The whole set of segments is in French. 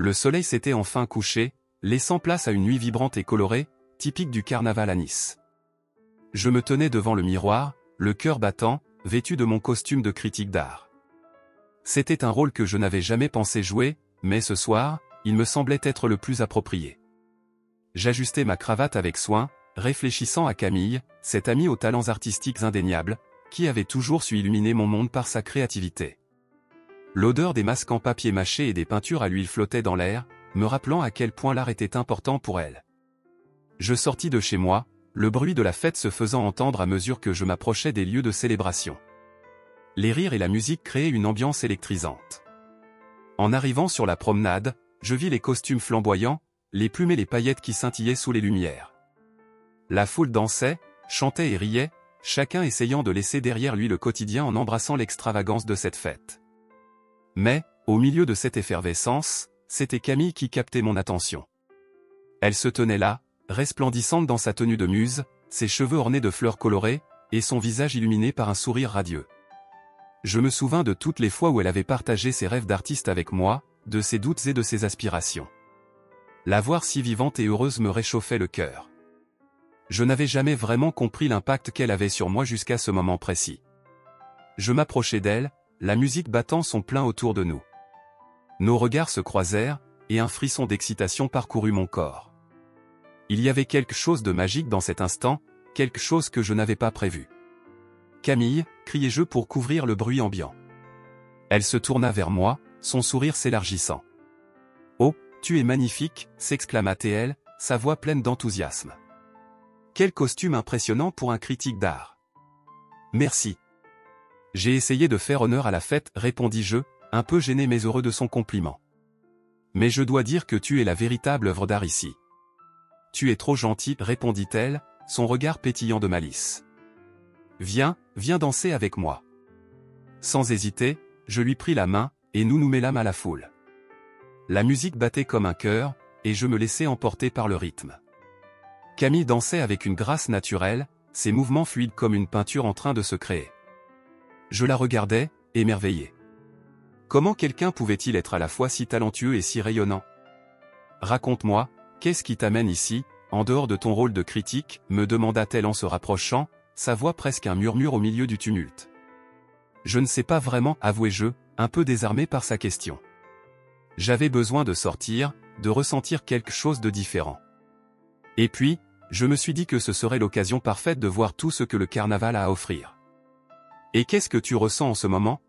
Le soleil s'était enfin couché, laissant place à une nuit vibrante et colorée, typique du carnaval à Nice. Je me tenais devant le miroir, le cœur battant, vêtu de mon costume de critique d'art. C'était un rôle que je n'avais jamais pensé jouer, mais ce soir, il me semblait être le plus approprié. J'ajustais ma cravate avec soin, réfléchissant à Camille, cette amie aux talents artistiques indéniables, qui avait toujours su illuminer mon monde par sa créativité. L'odeur des masques en papier mâché et des peintures à l'huile flottait dans l'air, me rappelant à quel point l'art était important pour elle. Je sortis de chez moi, le bruit de la fête se faisant entendre à mesure que je m'approchais des lieux de célébration. Les rires et la musique créaient une ambiance électrisante. En arrivant sur la promenade, je vis les costumes flamboyants, les plumes et les paillettes qui scintillaient sous les lumières. La foule dansait, chantait et riait, chacun essayant de laisser derrière lui le quotidien en embrassant l'extravagance de cette fête. Mais, au milieu de cette effervescence, c'était Camille qui captait mon attention. Elle se tenait là, resplendissante dans sa tenue de muse, ses cheveux ornés de fleurs colorées, et son visage illuminé par un sourire radieux. Je me souvins de toutes les fois où elle avait partagé ses rêves d'artiste avec moi, de ses doutes et de ses aspirations. La voir si vivante et heureuse me réchauffait le cœur. Je n'avais jamais vraiment compris l'impact qu'elle avait sur moi jusqu'à ce moment précis. Je m'approchai d'elle, la musique battant son plein autour de nous. Nos regards se croisèrent, et un frisson d'excitation parcourut mon corps. Il y avait quelque chose de magique dans cet instant, quelque chose que je n'avais pas prévu. « Camille !» criai-je pour couvrir le bruit ambiant. Elle se tourna vers moi, son sourire s'élargissant. « Oh, tu es magnifique !» s'exclama-t-elle, sa voix pleine d'enthousiasme. « Quel costume impressionnant pour un critique d'art !»« Merci !» J'ai essayé de faire honneur à la fête, répondis-je, un peu gêné mais heureux de son compliment. « Mais je dois dire que tu es la véritable œuvre d'art ici. »« Tu es trop gentil » répondit-elle, son regard pétillant de malice. « Viens, viens danser avec moi. » Sans hésiter, je lui pris la main, et nous nous mêlâmes à la foule. La musique battait comme un chœur, et je me laissais emporter par le rythme. Camille dansait avec une grâce naturelle, ses mouvements fluides comme une peinture en train de se créer. Je la regardais, émerveillé. Comment quelqu'un pouvait-il être à la fois si talentueux et si rayonnant? « Raconte-moi, qu'est-ce qui t'amène ici, en dehors de ton rôle de critique ?» me demanda-t-elle en se rapprochant, sa voix presque un murmure au milieu du tumulte. « Je ne sais pas vraiment, avouai-je, un peu désarmé par sa question. J'avais besoin de sortir, de ressentir quelque chose de différent. Et puis, je me suis dit que ce serait l'occasion parfaite de voir tout ce que le carnaval a à offrir. »« Et qu'est-ce que tu ressens en ce moment ?»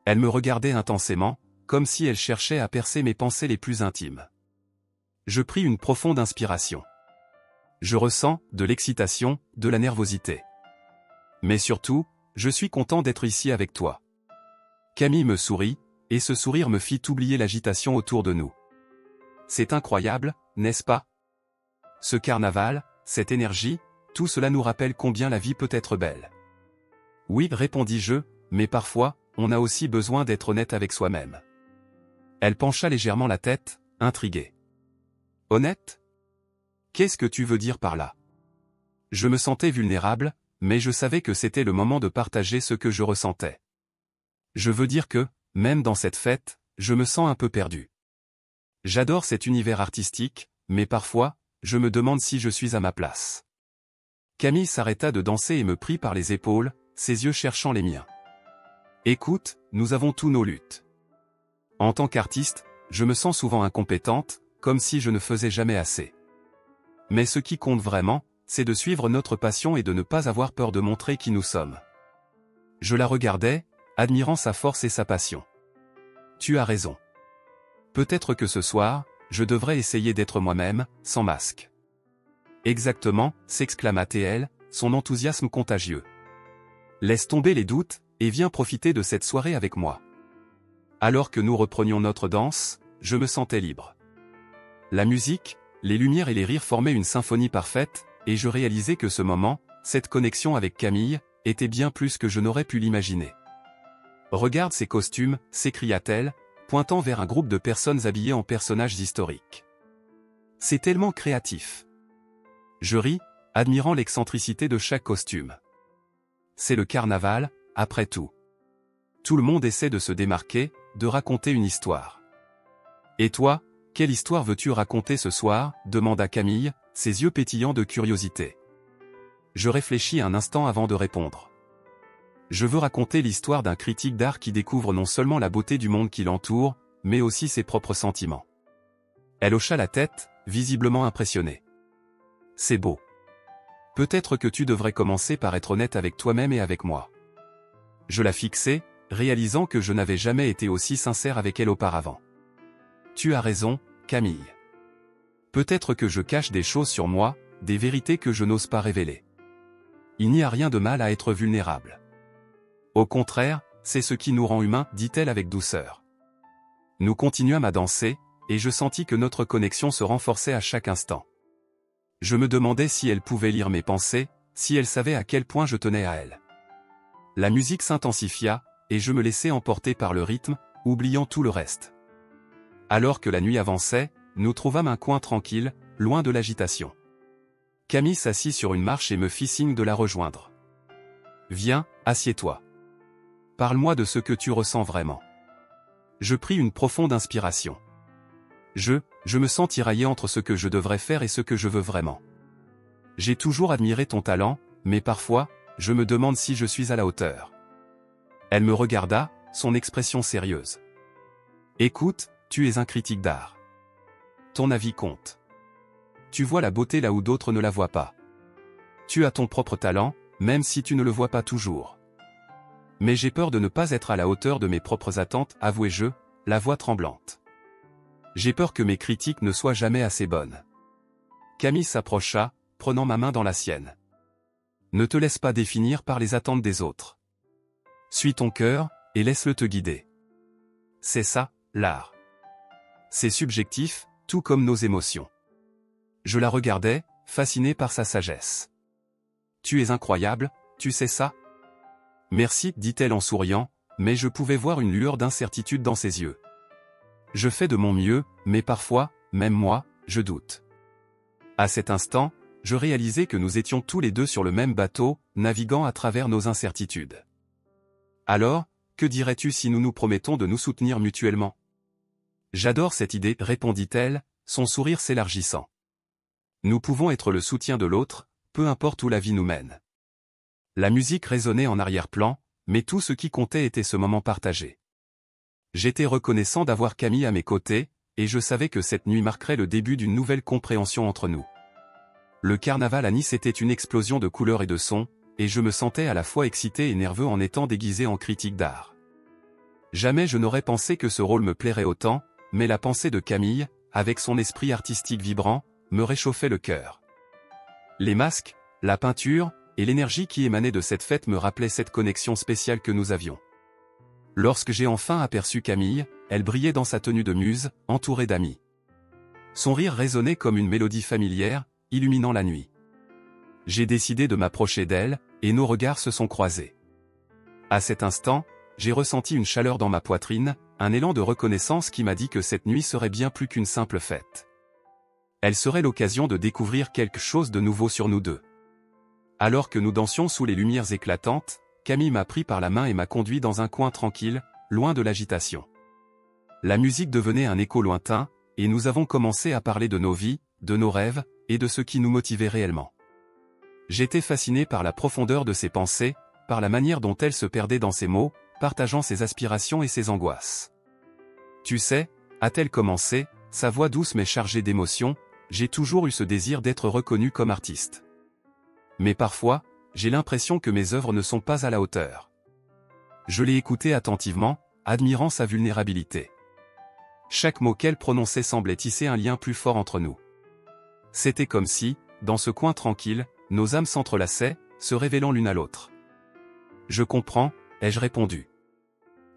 Elle me regardait intensément, comme si elle cherchait à percer mes pensées les plus intimes. Je pris une profonde inspiration. Je ressens de l'excitation, de la nervosité. Mais surtout, je suis content d'être ici avec toi. Camille me sourit, et ce sourire me fit oublier l'agitation autour de nous. C'est incroyable, n'est-ce pas? Ce carnaval, cette énergie, tout cela nous rappelle combien la vie peut être belle. Oui, répondis-je, mais parfois, on a aussi besoin d'être honnête avec soi-même. Elle pencha légèrement la tête, intriguée. Honnête? Qu'est-ce que tu veux dire par là? Je me sentais vulnérable, mais je savais que c'était le moment de partager ce que je ressentais. Je veux dire que, même dans cette fête, je me sens un peu perdu. J'adore cet univers artistique, mais parfois, je me demande si je suis à ma place. Camille s'arrêta de danser et me prit par les épaules, ses yeux cherchant les miens. Écoute, nous avons tous nos luttes. En tant qu'artiste, je me sens souvent incompétente, comme si je ne faisais jamais assez. Mais ce qui compte vraiment, c'est de suivre notre passion et de ne pas avoir peur de montrer qui nous sommes. Je la regardais, admirant sa force et sa passion. Tu as raison. Peut-être que ce soir, je devrais essayer d'être moi-même, sans masque. Exactement, s'exclama-t-elle, son enthousiasme contagieux. Laisse tomber les doutes, et viens profiter de cette soirée avec moi. Alors que nous reprenions notre danse, je me sentais libre. La musique, les lumières et les rires formaient une symphonie parfaite, et je réalisais que ce moment, cette connexion avec Camille, était bien plus que je n'aurais pu l'imaginer. Regarde ces costumes, s'écria-t-elle, pointant vers un groupe de personnes habillées en personnages historiques. C'est tellement créatif. Je ris, admirant l'excentricité de chaque costume. C'est le carnaval, après tout. Tout le monde essaie de se démarquer, de raconter une histoire. Et toi, quelle histoire veux-tu raconter ce soir? Demanda Camille, ses yeux pétillants de curiosité. Je réfléchis un instant avant de répondre. Je veux raconter l'histoire d'un critique d'art qui découvre non seulement la beauté du monde qui l'entoure, mais aussi ses propres sentiments. Elle hocha la tête, visiblement impressionnée. C'est beau. Peut-être que tu devrais commencer par être honnête avec toi-même et avec moi. Je la fixai, réalisant que je n'avais jamais été aussi sincère avec elle auparavant. Tu as raison, Camille. Peut-être que je cache des choses sur moi, des vérités que je n'ose pas révéler. Il n'y a rien de mal à être vulnérable. Au contraire, c'est ce qui nous rend humains, dit-elle avec douceur. Nous continuâmes à danser, et je sentis que notre connexion se renforçait à chaque instant. Je me demandais si elle pouvait lire mes pensées, si elle savait à quel point je tenais à elle. La musique s'intensifia, et je me laissai emporter par le rythme, oubliant tout le reste. Alors que la nuit avançait, nous trouvâmes un coin tranquille, loin de l'agitation. Camille s'assit sur une marche et me fit signe de la rejoindre. « Viens, assieds-toi. Parle-moi de ce que tu ressens vraiment. » Je pris une profonde inspiration. Je me sens tiraillé entre ce que je devrais faire et ce que je veux vraiment. J'ai toujours admiré ton talent, mais parfois, je me demande si je suis à la hauteur. Elle me regarda, son expression sérieuse. Écoute, tu es un critique d'art. Ton avis compte. Tu vois la beauté là où d'autres ne la voient pas. Tu as ton propre talent, même si tu ne le vois pas toujours. Mais j'ai peur de ne pas être à la hauteur de mes propres attentes, avouai-je, la voix tremblante. J'ai peur que mes critiques ne soient jamais assez bonnes. Camille s'approcha, prenant ma main dans la sienne. Ne te laisse pas définir par les attentes des autres. Suis ton cœur, et laisse-le te guider. C'est ça, l'art. C'est subjectif, tout comme nos émotions. Je la regardais, fasciné par sa sagesse. Tu es incroyable, tu sais ça? Merci, dit-elle en souriant, mais je pouvais voir une lueur d'incertitude dans ses yeux. Je fais de mon mieux, mais parfois, même moi, je doute. À cet instant, je réalisais que nous étions tous les deux sur le même bateau, naviguant à travers nos incertitudes. Alors, que dirais-tu si nous nous promettons de nous soutenir mutuellement? J'adore cette idée, répondit-elle, son sourire s'élargissant. Nous pouvons être le soutien de l'autre, peu importe où la vie nous mène. La musique résonnait en arrière-plan, mais tout ce qui comptait était ce moment partagé. J'étais reconnaissant d'avoir Camille à mes côtés, et je savais que cette nuit marquerait le début d'une nouvelle compréhension entre nous. Le carnaval à Nice était une explosion de couleurs et de sons, et je me sentais à la fois excité et nerveux en étant déguisé en critique d'art. Jamais je n'aurais pensé que ce rôle me plairait autant, mais la pensée de Camille, avec son esprit artistique vibrant, me réchauffait le cœur. Les masques, la peinture, et l'énergie qui émanait de cette fête me rappelaient cette connexion spéciale que nous avions. Lorsque j'ai enfin aperçu Camille, elle brillait dans sa tenue de muse, entourée d'amis. Son rire résonnait comme une mélodie familière, illuminant la nuit. J'ai décidé de m'approcher d'elle, et nos regards se sont croisés. À cet instant, j'ai ressenti une chaleur dans ma poitrine, un élan de reconnaissance qui m'a dit que cette nuit serait bien plus qu'une simple fête. Elle serait l'occasion de découvrir quelque chose de nouveau sur nous deux. Alors que nous dansions sous les lumières éclatantes, Camille m'a pris par la main et m'a conduit dans un coin tranquille, loin de l'agitation. La musique devenait un écho lointain, et nous avons commencé à parler de nos vies, de nos rêves, et de ce qui nous motivait réellement. J'étais fasciné par la profondeur de ses pensées, par la manière dont elle se perdait dans ses mots, partageant ses aspirations et ses angoisses. Tu sais, a-t-elle commencé, sa voix douce mais chargée d'émotion, j'ai toujours eu ce désir d'être reconnu comme artiste. Mais parfois, j'ai l'impression que mes œuvres ne sont pas à la hauteur. Je l'ai écoutée attentivement, admirant sa vulnérabilité. Chaque mot qu'elle prononçait semblait tisser un lien plus fort entre nous. C'était comme si, dans ce coin tranquille, nos âmes s'entrelaçaient, se révélant l'une à l'autre. Je comprends, ai-je répondu.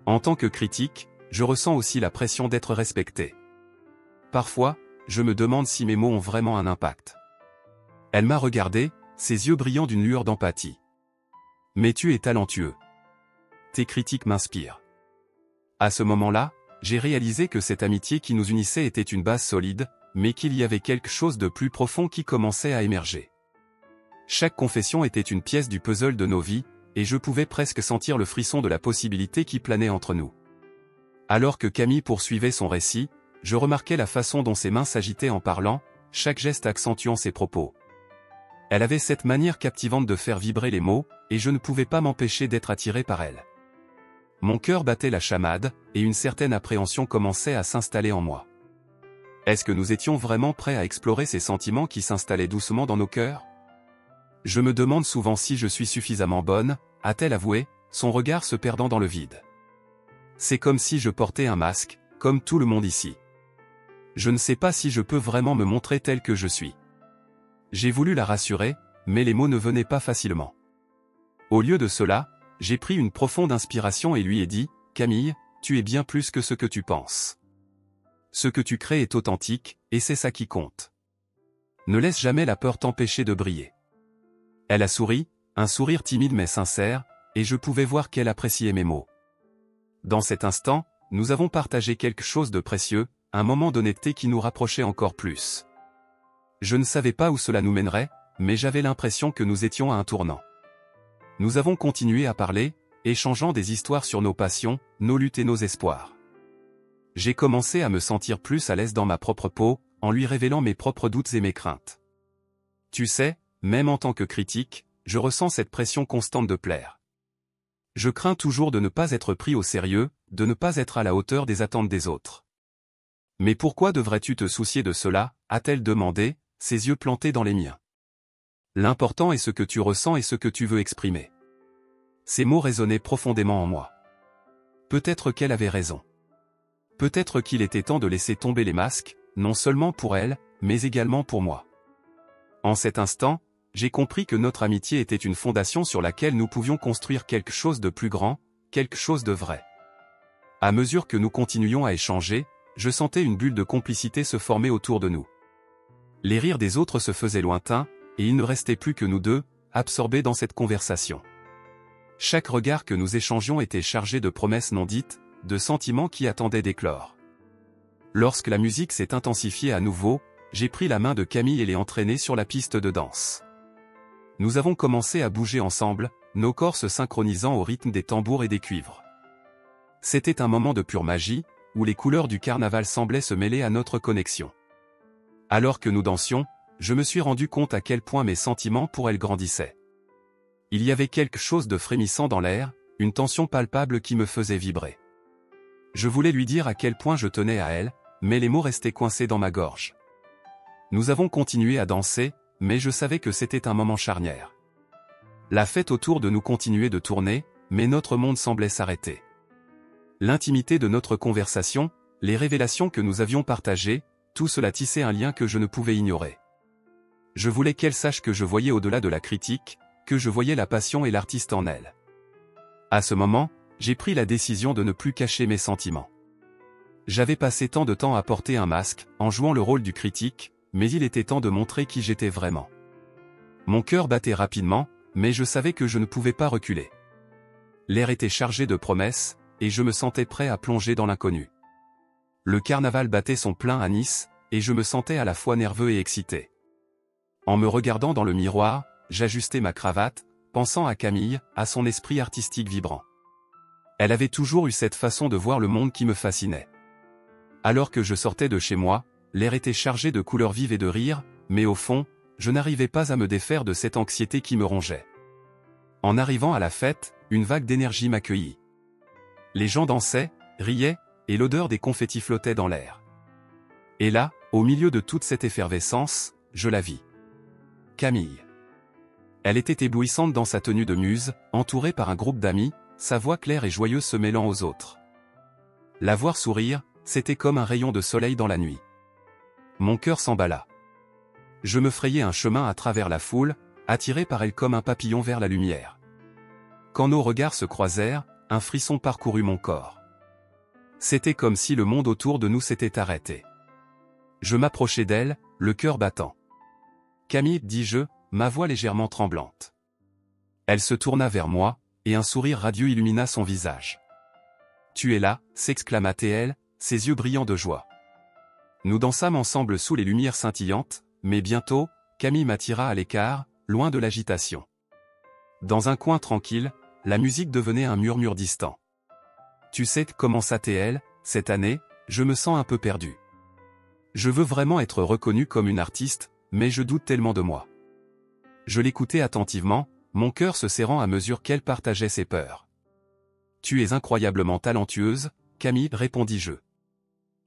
En tant que critique, je ressens aussi la pression d'être respecté. Parfois, je me demande si mes mots ont vraiment un impact. Elle m'a regardé, ses yeux brillants d'une lueur d'empathie. Mais tu es talentueux. Tes critiques m'inspirent. À ce moment-là, j'ai réalisé que cette amitié qui nous unissait était une base solide, mais qu'il y avait quelque chose de plus profond qui commençait à émerger. Chaque confession était une pièce du puzzle de nos vies, et je pouvais presque sentir le frisson de la possibilité qui planait entre nous. Alors que Camille poursuivait son récit, je remarquais la façon dont ses mains s'agitaient en parlant, chaque geste accentuant ses propos. Elle avait cette manière captivante de faire vibrer les mots, et je ne pouvais pas m'empêcher d'être attiré par elle. Mon cœur battait la chamade, et une certaine appréhension commençait à s'installer en moi. Est-ce que nous étions vraiment prêts à explorer ces sentiments qui s'installaient doucement dans nos cœurs? Je me demande souvent si je suis suffisamment bonne, a-t-elle avoué, son regard se perdant dans le vide. C'est comme si je portais un masque, comme tout le monde ici. Je ne sais pas si je peux vraiment me montrer tel que je suis. J'ai voulu la rassurer, mais les mots ne venaient pas facilement. Au lieu de cela, j'ai pris une profonde inspiration et lui ai dit, « Camille, tu es bien plus que ce que tu penses. Ce que tu crées est authentique, et c'est ça qui compte. Ne laisse jamais la peur t'empêcher de briller. » Elle a souri, un sourire timide mais sincère, et je pouvais voir qu'elle appréciait mes mots. Dans cet instant, nous avons partagé quelque chose de précieux, un moment d'honnêteté qui nous rapprochait encore plus. Je ne savais pas où cela nous mènerait, mais j'avais l'impression que nous étions à un tournant. Nous avons continué à parler, échangeant des histoires sur nos passions, nos luttes et nos espoirs. J'ai commencé à me sentir plus à l'aise dans ma propre peau, en lui révélant mes propres doutes et mes craintes. Tu sais, même en tant que critique, je ressens cette pression constante de plaire. Je crains toujours de ne pas être pris au sérieux, de ne pas être à la hauteur des attentes des autres. Mais pourquoi devrais-tu te soucier de cela, a-t-elle demandé, ses yeux plantés dans les miens. L'important est ce que tu ressens et ce que tu veux exprimer. Ces mots résonnaient profondément en moi. Peut-être qu'elle avait raison. Peut-être qu'il était temps de laisser tomber les masques, non seulement pour elle, mais également pour moi. En cet instant, j'ai compris que notre amitié était une fondation sur laquelle nous pouvions construire quelque chose de plus grand, quelque chose de vrai. À mesure que nous continuions à échanger, je sentais une bulle de complicité se former autour de nous. Les rires des autres se faisaient lointains, et il ne restait plus que nous deux, absorbés dans cette conversation. Chaque regard que nous échangions était chargé de promesses non dites, de sentiments qui attendaient d'éclore. Lorsque la musique s'est intensifiée à nouveau, j'ai pris la main de Camille et l'ai entraînée sur la piste de danse. Nous avons commencé à bouger ensemble, nos corps se synchronisant au rythme des tambours et des cuivres. C'était un moment de pure magie, où les couleurs du carnaval semblaient se mêler à notre connexion. Alors que nous dansions, je me suis rendu compte à quel point mes sentiments pour elle grandissaient. Il y avait quelque chose de frémissant dans l'air, une tension palpable qui me faisait vibrer. Je voulais lui dire à quel point je tenais à elle, mais les mots restaient coincés dans ma gorge. Nous avons continué à danser, mais je savais que c'était un moment charnière. La fête autour de nous continuait de tourner, mais notre monde semblait s'arrêter. L'intimité de notre conversation, les révélations que nous avions partagées, tout cela tissait un lien que je ne pouvais ignorer. Je voulais qu'elle sache que je voyais au-delà de la critique, que je voyais la passion et l'artiste en elle. À ce moment, j'ai pris la décision de ne plus cacher mes sentiments. J'avais passé tant de temps à porter un masque, en jouant le rôle du critique, mais il était temps de montrer qui j'étais vraiment. Mon cœur battait rapidement, mais je savais que je ne pouvais pas reculer. L'air était chargé de promesses, et je me sentais prêt à plonger dans l'inconnu. Le carnaval battait son plein à Nice, et je me sentais à la fois nerveux et excité. En me regardant dans le miroir, j'ajustais ma cravate, pensant à Camille, à son esprit artistique vibrant. Elle avait toujours eu cette façon de voir le monde qui me fascinait. Alors que je sortais de chez moi, l'air était chargé de couleurs vives et de rires, mais au fond, je n'arrivais pas à me défaire de cette anxiété qui me rongeait. En arrivant à la fête, une vague d'énergie m'accueillit. Les gens dansaient, riaient, et l'odeur des confettis flottait dans l'air. Et là, au milieu de toute cette effervescence, je la vis. Camille. Elle était éblouissante dans sa tenue de muse, entourée par un groupe d'amis, sa voix claire et joyeuse se mêlant aux autres. La voir sourire, c'était comme un rayon de soleil dans la nuit. Mon cœur s'emballa. Je me frayais un chemin à travers la foule, attiré par elle comme un papillon vers la lumière. Quand nos regards se croisèrent, un frisson parcourut mon corps. C'était comme si le monde autour de nous s'était arrêté. Je m'approchai d'elle, le cœur battant. « Camille, dis-je, ma voix légèrement tremblante. » Elle se tourna vers moi, et un sourire radieux illumina son visage. « Tu es là » s'exclama-t-elle, ses yeux brillants de joie. Nous dansâmes ensemble sous les lumières scintillantes, mais bientôt, Camille m'attira à l'écart, loin de l'agitation. Dans un coin tranquille, la musique devenait un murmure distant. « Tu sais, commença-t-elle, cette année, je me sens un peu perdu. Je veux vraiment être reconnue comme une artiste, mais je doute tellement de moi. Je l'écoutais attentivement, mon cœur se serrant à mesure qu'elle partageait ses peurs. Tu es incroyablement talentueuse, Camille, répondis-je.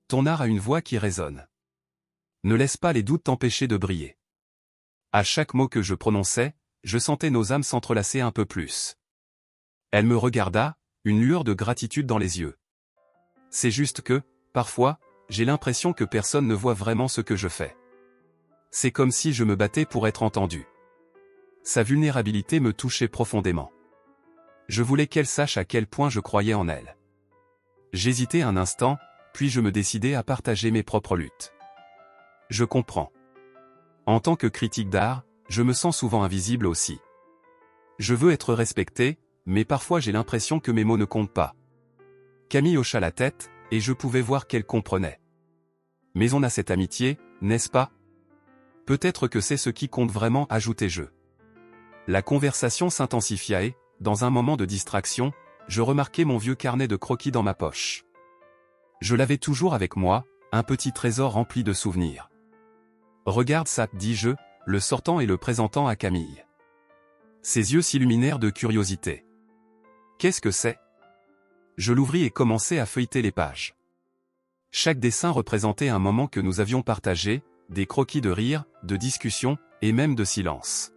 Ton art a une voix qui résonne. Ne laisse pas les doutes t'empêcher de briller. À chaque mot que je prononçais, je sentais nos âmes s'entrelacer un peu plus. Elle me regarda, une lueur de gratitude dans les yeux. C'est juste que, parfois, j'ai l'impression que personne ne voit vraiment ce que je fais. C'est comme si je me battais pour être entendu. Sa vulnérabilité me touchait profondément. Je voulais qu'elle sache à quel point je croyais en elle. J'hésitais un instant, puis je me décidai à partager mes propres luttes. Je comprends. En tant que critique d'art, je me sens souvent invisible aussi. Je veux être respecté, mais parfois j'ai l'impression que mes mots ne comptent pas. Camille hocha la tête, et je pouvais voir qu'elle comprenait. Mais on a cette amitié, n'est-ce pas? Peut-être que c'est ce qui compte vraiment, ajoutai-je. La conversation s'intensifia et, dans un moment de distraction, je remarquai mon vieux carnet de croquis dans ma poche. Je l'avais toujours avec moi, un petit trésor rempli de souvenirs. Regarde ça, dis-je, le sortant et le présentant à Camille. Ses yeux s'illuminèrent de curiosité. Qu'est-ce que c'est? Je l'ouvris et commençai à feuilleter les pages. Chaque dessin représentait un moment que nous avions partagé, des croquis de rire, de discussion, et même de silence.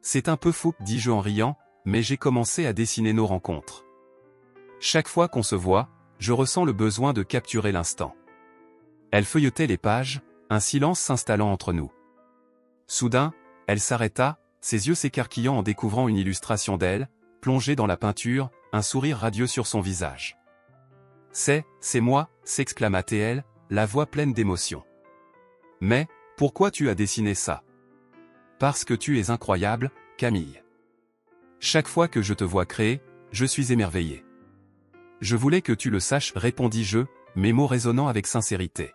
C'est un peu fou, dis-je en riant, mais j'ai commencé à dessiner nos rencontres. Chaque fois qu'on se voit, je ressens le besoin de capturer l'instant. Elle feuilletait les pages, un silence s'installant entre nous. Soudain, elle s'arrêta, ses yeux s'écarquillant en découvrant une illustration d'elle, plongée dans la peinture, un sourire radieux sur son visage. « C'est moi » s'exclama-t-elle, la voix pleine d'émotion. « Mais, pourquoi tu as dessiné ça ?»« Parce que tu es incroyable, Camille. Chaque fois que je te vois créer, je suis émerveillé. Je voulais que tu le saches, répondis-je, mes mots résonnant avec sincérité.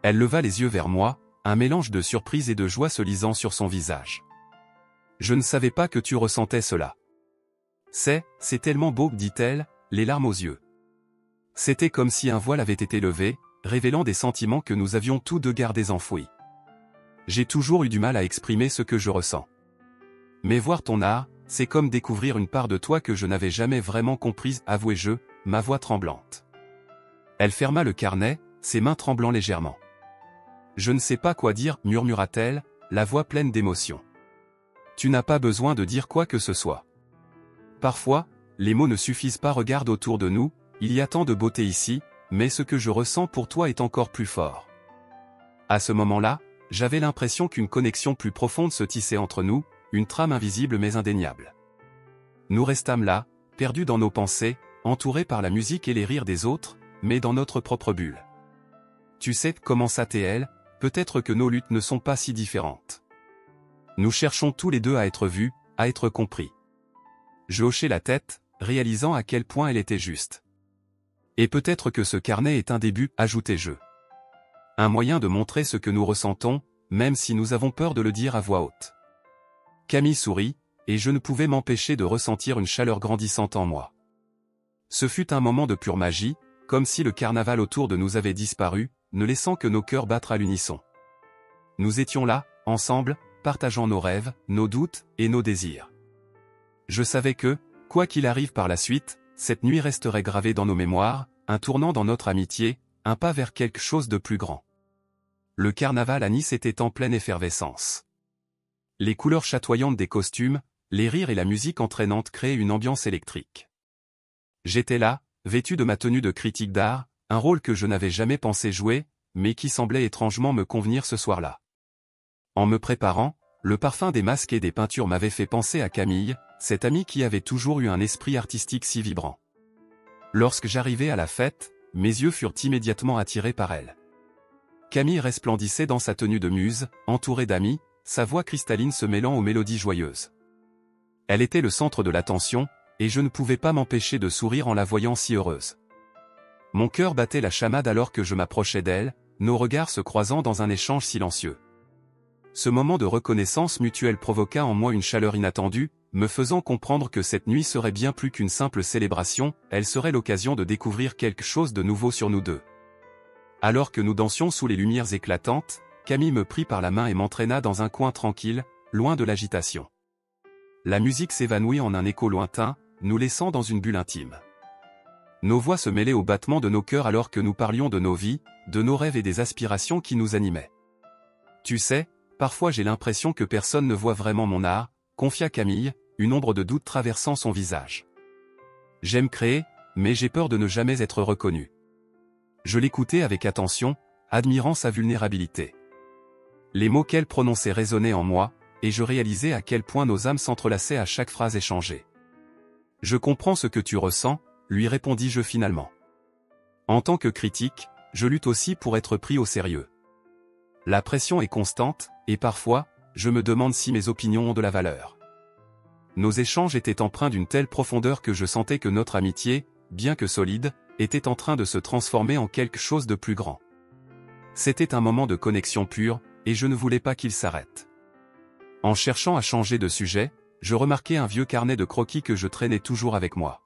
Elle leva les yeux vers moi, un mélange de surprise et de joie se lisant sur son visage. Je ne savais pas que tu ressentais cela. C'est tellement beau, dit-elle, les larmes aux yeux. C'était comme si un voile avait été levé, révélant des sentiments que nous avions tous deux gardés enfouis. J'ai toujours eu du mal à exprimer ce que je ressens. Mais voir ton art, c'est comme découvrir une part de toi que je n'avais jamais vraiment comprise, avouai-je, ma voix tremblante. Elle ferma le carnet, ses mains tremblant légèrement. Je ne sais pas quoi dire, murmura-t-elle, la voix pleine d'émotion. Tu n'as pas besoin de dire quoi que ce soit. Parfois, les mots ne suffisent pas, regarde autour de nous, il y a tant de beauté ici, mais ce que je ressens pour toi est encore plus fort. À ce moment-là, j'avais l'impression qu'une connexion plus profonde se tissait entre nous, une trame invisible mais indéniable. Nous restâmes là, perdus dans nos pensées, entourés par la musique et les rires des autres, mais dans notre propre bulle. Tu sais, commença-t-elle, peut-être que nos luttes ne sont pas si différentes. Nous cherchons tous les deux à être vus, à être compris. Je hochai la tête, réalisant à quel point elle était juste. Et peut-être que ce carnet est un début, ajoutai-je. Un moyen de montrer ce que nous ressentons, même si nous avons peur de le dire à voix haute. Camille sourit, et je ne pouvais m'empêcher de ressentir une chaleur grandissante en moi. Ce fut un moment de pure magie, comme si le carnaval autour de nous avait disparu, ne laissant que nos cœurs battre à l'unisson. Nous étions là, ensemble, partageant nos rêves, nos doutes, et nos désirs. Je savais que, quoi qu'il arrive par la suite, cette nuit resterait gravée dans nos mémoires, un tournant dans notre amitié, un pas vers quelque chose de plus grand. Le carnaval à Nice était en pleine effervescence. Les couleurs chatoyantes des costumes, les rires et la musique entraînante créaient une ambiance électrique. J'étais là, vêtu de ma tenue de critique d'art, un rôle que je n'avais jamais pensé jouer, mais qui semblait étrangement me convenir ce soir-là. En me préparant, le parfum des masques et des peintures m'avait fait penser à Camille, cette amie qui avait toujours eu un esprit artistique si vibrant. Lorsque j'arrivai à la fête, mes yeux furent immédiatement attirés par elle. Camille resplendissait dans sa tenue de muse, entourée d'amis, sa voix cristalline se mêlant aux mélodies joyeuses. Elle était le centre de l'attention, et je ne pouvais pas m'empêcher de sourire en la voyant si heureuse. Mon cœur battait la chamade alors que je m'approchais d'elle, nos regards se croisant dans un échange silencieux. Ce moment de reconnaissance mutuelle provoqua en moi une chaleur inattendue, me faisant comprendre que cette nuit serait bien plus qu'une simple célébration, elle serait l'occasion de découvrir quelque chose de nouveau sur nous deux. Alors que nous dansions sous les lumières éclatantes, Camille me prit par la main et m'entraîna dans un coin tranquille, loin de l'agitation. La musique s'évanouit en un écho lointain, nous laissant dans une bulle intime. Nos voix se mêlaient au battement de nos cœurs alors que nous parlions de nos vies, de nos rêves et des aspirations qui nous animaient. Tu sais, parfois j'ai l'impression que personne ne voit vraiment mon art, confia Camille, une ombre de doute traversant son visage. J'aime créer, mais j'ai peur de ne jamais être reconnu. Je l'écoutais avec attention, admirant sa vulnérabilité. Les mots qu'elle prononçait résonnaient en moi, et je réalisais à quel point nos âmes s'entrelaçaient à chaque phrase échangée. Je comprends ce que tu ressens, lui répondis-je finalement. En tant que critique, je lutte aussi pour être pris au sérieux. La pression est constante, et parfois, je me demande si mes opinions ont de la valeur. Nos échanges étaient empreints d'une telle profondeur que je sentais que notre amitié, bien que solide, était en train de se transformer en quelque chose de plus grand. C'était un moment de connexion pure, et je ne voulais pas qu'il s'arrête. En cherchant à changer de sujet, je remarquai un vieux carnet de croquis que je traînais toujours avec moi.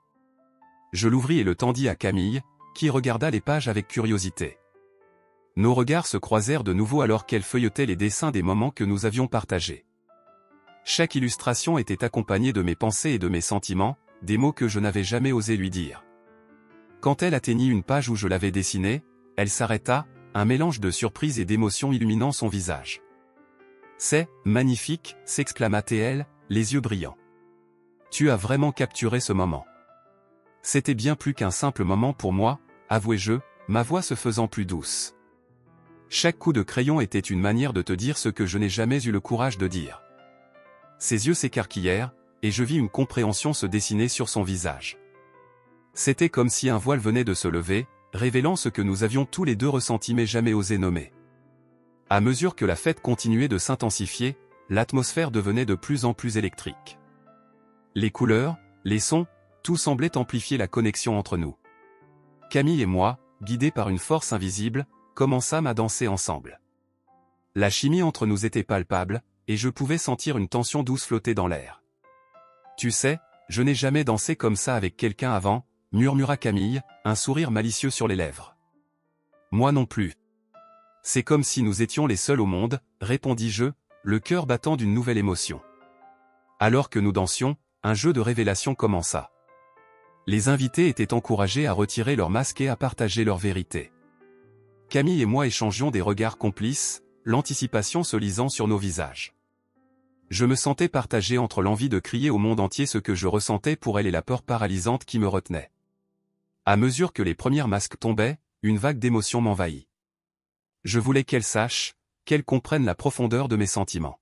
Je l'ouvris et le tendis à Camille, qui regarda les pages avec curiosité. Nos regards se croisèrent de nouveau alors qu'elle feuilletait les dessins des moments que nous avions partagés. Chaque illustration était accompagnée de mes pensées et de mes sentiments, des mots que je n'avais jamais osé lui dire. Quand elle atteignit une page où je l'avais dessinée, elle s'arrêta, un mélange de surprise et d'émotion illuminant son visage. « C'est magnifique !» s'exclama-t-elle, les yeux brillants. « Tu as vraiment capturé ce moment. » C'était bien plus qu'un simple moment pour moi, avouai-je, ma voix se faisant plus douce. Chaque coup de crayon était une manière de te dire ce que je n'ai jamais eu le courage de dire. Ses yeux s'écarquillèrent, et je vis une compréhension se dessiner sur son visage. C'était comme si un voile venait de se lever, révélant ce que nous avions tous les deux ressenti mais jamais osé nommer. À mesure que la fête continuait de s'intensifier, l'atmosphère devenait de plus en plus électrique. Les couleurs, les sons, tout semblait amplifier la connexion entre nous. Camille et moi, guidés par une force invisible, commençâmes à danser ensemble. La chimie entre nous était palpable, et je pouvais sentir une tension douce flotter dans l'air. « Tu sais, je n'ai jamais dansé comme ça avec quelqu'un avant », murmura Camille, un sourire malicieux sur les lèvres. « Moi non plus. C'est comme si nous étions les seuls au monde, » répondis-je, le cœur battant d'une nouvelle émotion. Alors que nous dansions, un jeu de révélation commença. Les invités étaient encouragés à retirer leurs masques et à partager leur vérité. Camille et moi échangions des regards complices, l'anticipation se lisant sur nos visages. Je me sentais partagé entre l'envie de crier au monde entier ce que je ressentais pour elle et la peur paralysante qui me retenait. À mesure que les premières masques tombaient, une vague d'émotion m'envahit. Je voulais qu'elle sache, qu'elle comprenne la profondeur de mes sentiments.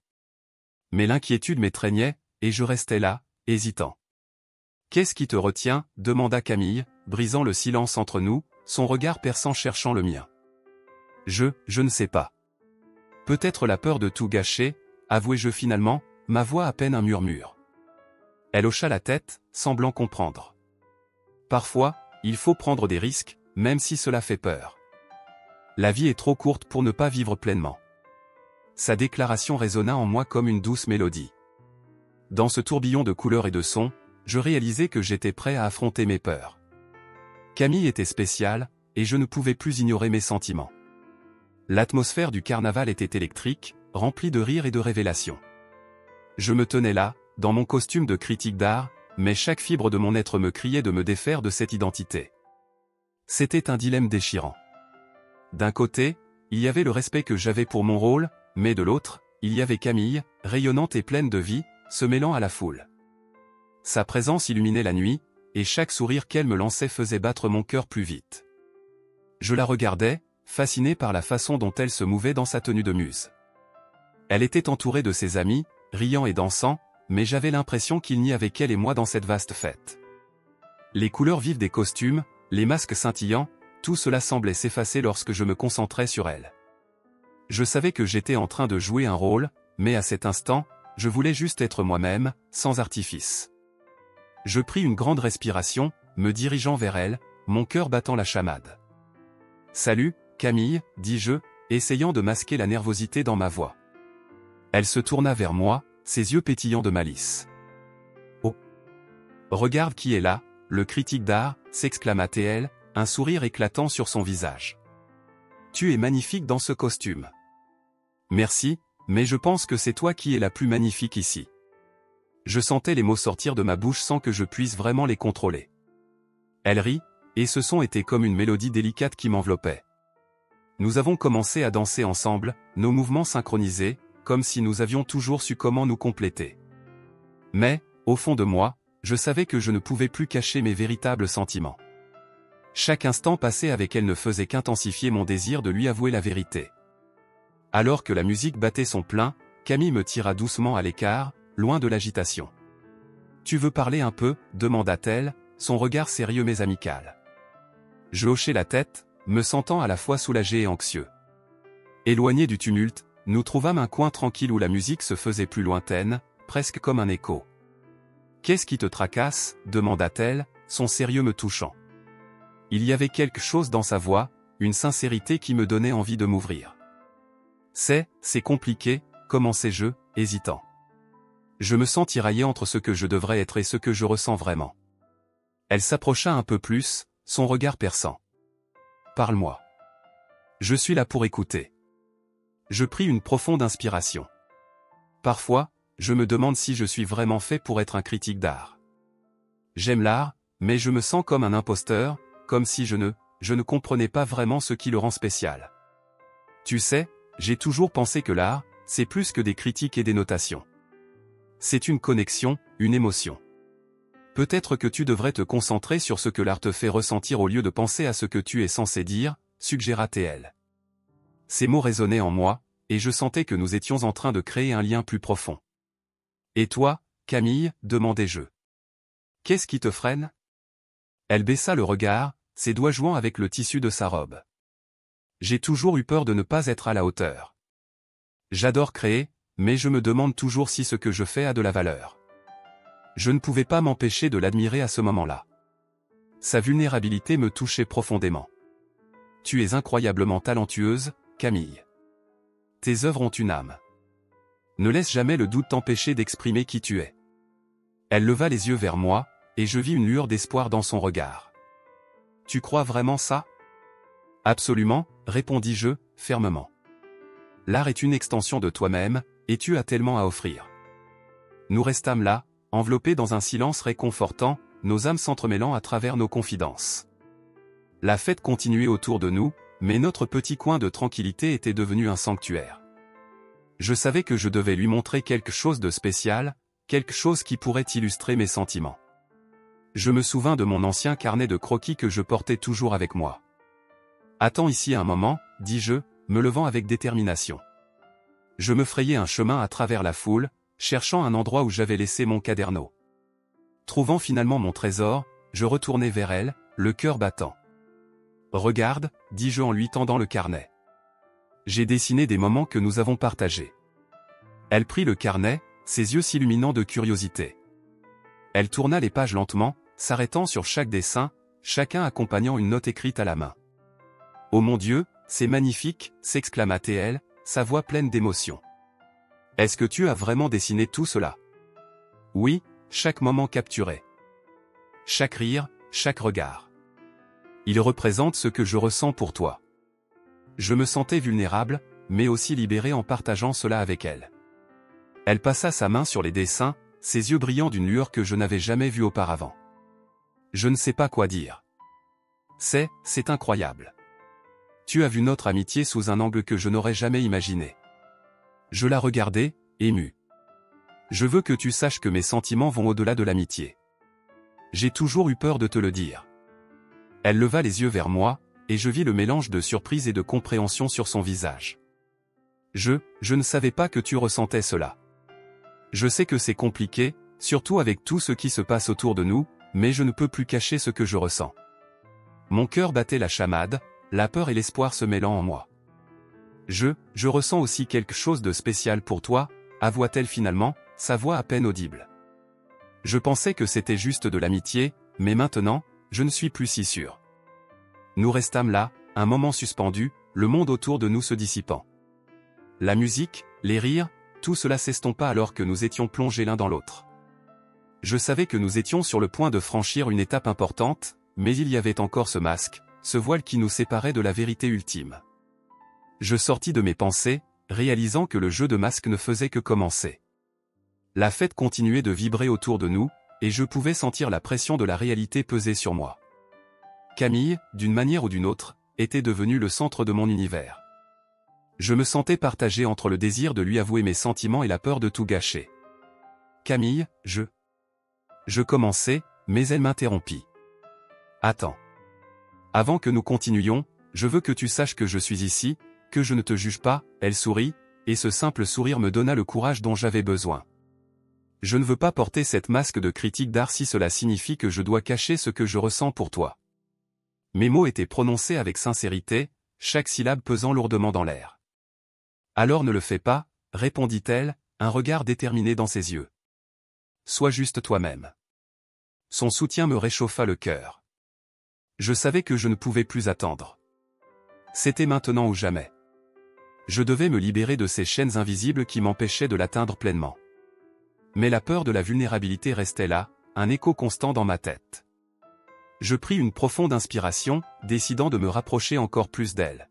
Mais l'inquiétude m'étreignait, et je restais là, hésitant. « Qu'est-ce qui te retient ?» demanda Camille, brisant le silence entre nous, son regard perçant cherchant le mien. Je ne sais pas. Peut-être la peur de tout gâcher, avouai-je finalement, ma voix à peine un murmure. Elle hocha la tête, semblant comprendre. Parfois, il faut prendre des risques, même si cela fait peur. La vie est trop courte pour ne pas vivre pleinement. Sa déclaration résonna en moi comme une douce mélodie. Dans ce tourbillon de couleurs et de sons, je réalisais que j'étais prêt à affronter mes peurs. Camille était spéciale, et je ne pouvais plus ignorer mes sentiments. L'atmosphère du carnaval était électrique, remplie de rires et de révélations. Je me tenais là, dans mon costume de critique d'art, mais chaque fibre de mon être me criait de me défaire de cette identité. C'était un dilemme déchirant. D'un côté, il y avait le respect que j'avais pour mon rôle, mais de l'autre, il y avait Camille, rayonnante et pleine de vie, se mêlant à la foule. Sa présence illuminait la nuit, et chaque sourire qu'elle me lançait faisait battre mon cœur plus vite. Je la regardais, fasciné par la façon dont elle se mouvait dans sa tenue de muse. Elle était entourée de ses amis, riant et dansant, mais j'avais l'impression qu'il n'y avait qu'elle et moi dans cette vaste fête. Les couleurs vives des costumes, les masques scintillants, tout cela semblait s'effacer lorsque je me concentrais sur elle. Je savais que j'étais en train de jouer un rôle, mais à cet instant, je voulais juste être moi-même, sans artifice. Je pris une grande respiration, me dirigeant vers elle, mon cœur battant la chamade. « Salut, Camille » dis-je, essayant de masquer la nervosité dans ma voix. Elle se tourna vers moi, ses yeux pétillants de malice. « Oh ! Regarde qui est là, le critique d'art » s'exclama-t-elle, un sourire éclatant sur son visage. Tu es magnifique dans ce costume. Merci, mais je pense que c'est toi qui es la plus magnifique ici. Je sentais les mots sortir de ma bouche sans que je puisse vraiment les contrôler. Elle rit, et ce son était comme une mélodie délicate qui m'enveloppait. Nous avons commencé à danser ensemble, nos mouvements synchronisés, comme si nous avions toujours su comment nous compléter. Mais, au fond de moi, je savais que je ne pouvais plus cacher mes véritables sentiments. Chaque instant passé avec elle ne faisait qu'intensifier mon désir de lui avouer la vérité. Alors que la musique battait son plein, Camille me tira doucement à l'écart, loin de l'agitation. « Tu veux parler un peu » demanda-t-elle, son regard sérieux mais amical. Je hochai la tête, me sentant à la fois soulagé et anxieux. Éloigné du tumulte, nous trouvâmes un coin tranquille où la musique se faisait plus lointaine, presque comme un écho. « Qu'est-ce qui te tracasse » demanda-t-elle, son sérieux me touchant. Il y avait quelque chose dans sa voix, une sincérité qui me donnait envie de m'ouvrir. « C'est compliqué » commençai-je, hésitant. Je me sens tiraillé entre ce que je devrais être et ce que je ressens vraiment. Elle s'approcha un peu plus, son regard perçant. « Parle-moi. Je suis là pour écouter. » Je pris une profonde inspiration. Parfois, je me demande si je suis vraiment fait pour être un critique d'art. J'aime l'art, mais je me sens comme un imposteur, comme si je ne comprenais pas vraiment ce qui le rend spécial. Tu sais, j'ai toujours pensé que l'art, c'est plus que des critiques et des notations. C'est une connexion, une émotion. Peut-être que tu devrais te concentrer sur ce que l'art te fait ressentir au lieu de penser à ce que tu es censé dire, suggéra-t-elle. Ces mots résonnaient en moi, et je sentais que nous étions en train de créer un lien plus profond. Et toi, Camille, demandai-je. Qu'est-ce qui te freine ? Elle baissa le regard, ses doigts jouant avec le tissu de sa robe. J'ai toujours eu peur de ne pas être à la hauteur. J'adore créer, mais je me demande toujours si ce que je fais a de la valeur. Je ne pouvais pas m'empêcher de l'admirer à ce moment-là. Sa vulnérabilité me touchait profondément. Tu es incroyablement talentueuse, Camille. Tes œuvres ont une âme. Ne laisse jamais le doute t'empêcher d'exprimer qui tu es. Elle leva les yeux vers moi, et je vis une lueur d'espoir dans son regard. Tu crois vraiment ça ? Absolument, répondis-je, fermement. L'art est une extension de toi-même, et tu as tellement à offrir. Nous restâmes là, enveloppés dans un silence réconfortant, nos âmes s'entremêlant à travers nos confidences. La fête continuait autour de nous, mais notre petit coin de tranquillité était devenu un sanctuaire. Je savais que je devais lui montrer quelque chose de spécial, quelque chose qui pourrait illustrer mes sentiments. Je me souvins de mon ancien carnet de croquis que je portais toujours avec moi. « Attends ici un moment » dis-je, me levant avec détermination. Je me frayais un chemin à travers la foule, cherchant un endroit où j'avais laissé mon caderneau. Trouvant finalement mon trésor, je retournai vers elle, le cœur battant. « Regarde » dis-je en lui tendant le carnet. J'ai dessiné des moments que nous avons partagés. Elle prit le carnet, ses yeux s'illuminant de curiosité. Elle tourna les pages lentement, s'arrêtant sur chaque dessin, chacun accompagnant une note écrite à la main. « Oh mon Dieu, c'est magnifique » s'exclama-t-elle, sa voix pleine d'émotion. « Est-ce que tu as vraiment dessiné tout cela ?» Oui, chaque moment capturé. Chaque rire, chaque regard. Il représente ce que je ressens pour toi. Je me sentais vulnérable, mais aussi libéré en partageant cela avec elle. Elle passa sa main sur les dessins, ses yeux brillant d'une lueur que je n'avais jamais vue auparavant. Je ne sais pas quoi dire. C'est incroyable. Tu as vu notre amitié sous un angle que je n'aurais jamais imaginé. Je la regardais, ému. Je veux que tu saches que mes sentiments vont au-delà de l'amitié. J'ai toujours eu peur de te le dire. Elle leva les yeux vers moi, et je vis le mélange de surprise et de compréhension sur son visage. Je ne savais pas que tu ressentais cela. Je sais que c'est compliqué, surtout avec tout ce qui se passe autour de nous, mais je ne peux plus cacher ce que je ressens. Mon cœur battait la chamade, la peur et l'espoir se mêlant en moi. Je ressens aussi quelque chose de spécial pour toi, avoua-t-elle finalement, sa voix à peine audible. Je pensais que c'était juste de l'amitié, mais maintenant, je ne suis plus si sûr. Nous restâmes là, un moment suspendu, le monde autour de nous se dissipant. La musique, les rires, tout cela s'estompa alors que nous étions plongés l'un dans l'autre. Je savais que nous étions sur le point de franchir une étape importante, mais il y avait encore ce masque, ce voile qui nous séparait de la vérité ultime. Je sortis de mes pensées, réalisant que le jeu de masques ne faisait que commencer. La fête continuait de vibrer autour de nous, et je pouvais sentir la pression de la réalité peser sur moi. Camille, d'une manière ou d'une autre, était devenue le centre de mon univers. Je me sentais partagé entre le désir de lui avouer mes sentiments et la peur de tout gâcher. Camille, Je commençais, mais elle m'interrompit. Attends. Avant que nous continuions, je veux que tu saches que je suis ici, que je ne te juge pas, elle sourit, et ce simple sourire me donna le courage dont j'avais besoin. Je ne veux pas porter cette masque de critique d'art si cela signifie que je dois cacher ce que je ressens pour toi. Mes mots étaient prononcés avec sincérité, chaque syllabe pesant lourdement dans l'air. Alors ne le fais pas, répondit-elle, un regard déterminé dans ses yeux. Sois juste toi-même. Son soutien me réchauffa le cœur. Je savais que je ne pouvais plus attendre. C'était maintenant ou jamais. Je devais me libérer de ces chaînes invisibles qui m'empêchaient de l'atteindre pleinement. Mais la peur de la vulnérabilité restait là, un écho constant dans ma tête. Je pris une profonde inspiration, décidant de me rapprocher encore plus d'elle.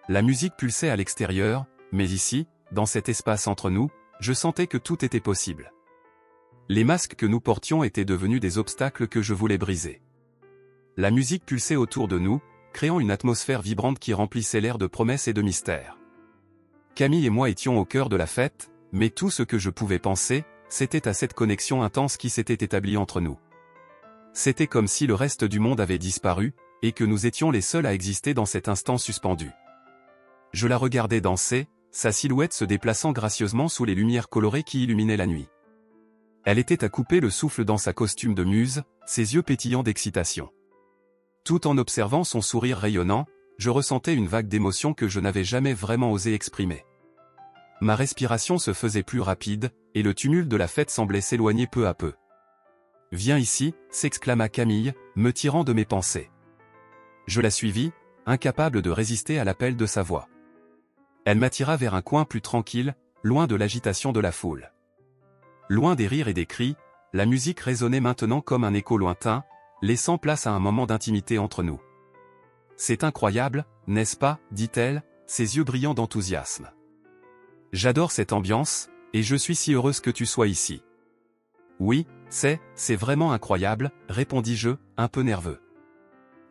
La musique pulsait à l'extérieur, mais ici, dans cet espace entre nous, je sentais que tout était possible. Les masques que nous portions étaient devenus des obstacles que je voulais briser. La musique pulsait autour de nous, créant une atmosphère vibrante qui remplissait l'air de promesses et de mystères. Camille et moi étions au cœur de la fête, mais tout ce que je pouvais penser, c'était à cette connexion intense qui s'était établie entre nous. C'était comme si le reste du monde avait disparu, et que nous étions les seuls à exister dans cet instant suspendu. Je la regardais danser, sa silhouette se déplaçant gracieusement sous les lumières colorées qui illuminaient la nuit. Elle était à couper le souffle dans sa costume de muse, ses yeux pétillants d'excitation. Tout en observant son sourire rayonnant, je ressentais une vague d'émotion que je n'avais jamais vraiment osé exprimer. Ma respiration se faisait plus rapide, et le tumulte de la fête semblait s'éloigner peu à peu. « Viens ici » s'exclama Camille, me tirant de mes pensées. Je la suivis, incapable de résister à l'appel de sa voix. Elle m'attira vers un coin plus tranquille, loin de l'agitation de la foule. Loin des rires et des cris, la musique résonnait maintenant comme un écho lointain, laissant place à un moment d'intimité entre nous. « C'est incroyable, n'est-ce pas » dit-elle, ses yeux brillants d'enthousiasme. « J'adore cette ambiance, et je suis si heureuse que tu sois ici. » « Oui, c'est vraiment incroyable, répondis-je, un peu nerveux.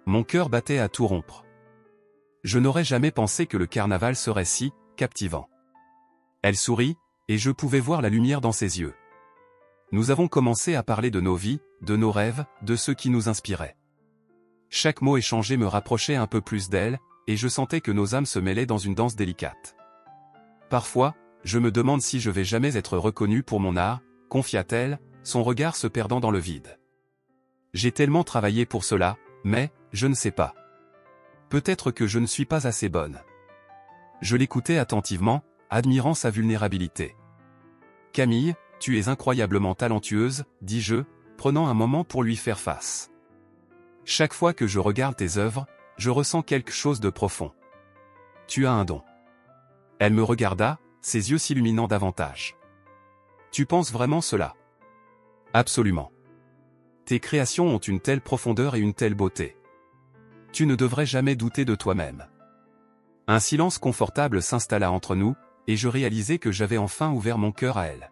Mon cœur battait à tout rompre. Je n'aurais jamais pensé que le carnaval serait si captivant. Elle sourit, et je pouvais voir la lumière dans ses yeux. Nous avons commencé à parler de nos vies, de nos rêves, de ce qui nous inspirait. Chaque mot échangé me rapprochait un peu plus d'elle, et je sentais que nos âmes se mêlaient dans une danse délicate. Parfois, je me demande si je vais jamais être reconnu pour mon art, confia-t-elle, son regard se perdant dans le vide. J'ai tellement travaillé pour cela, mais, je ne sais pas. Peut-être que je ne suis pas assez bonne. Je l'écoutais attentivement, admirant sa vulnérabilité. Camille, tu es incroyablement talentueuse, dis-je, prenant un moment pour lui faire face. Chaque fois que je regarde tes œuvres, je ressens quelque chose de profond. Tu as un don. Elle me regarda, ses yeux s'illuminant davantage. Tu penses vraiment cela? Absolument. Tes créations ont une telle profondeur et une telle beauté. Tu ne devrais jamais douter de toi-même. Un silence confortable s'installa entre nous, et je réalisai que j'avais enfin ouvert mon cœur à elle.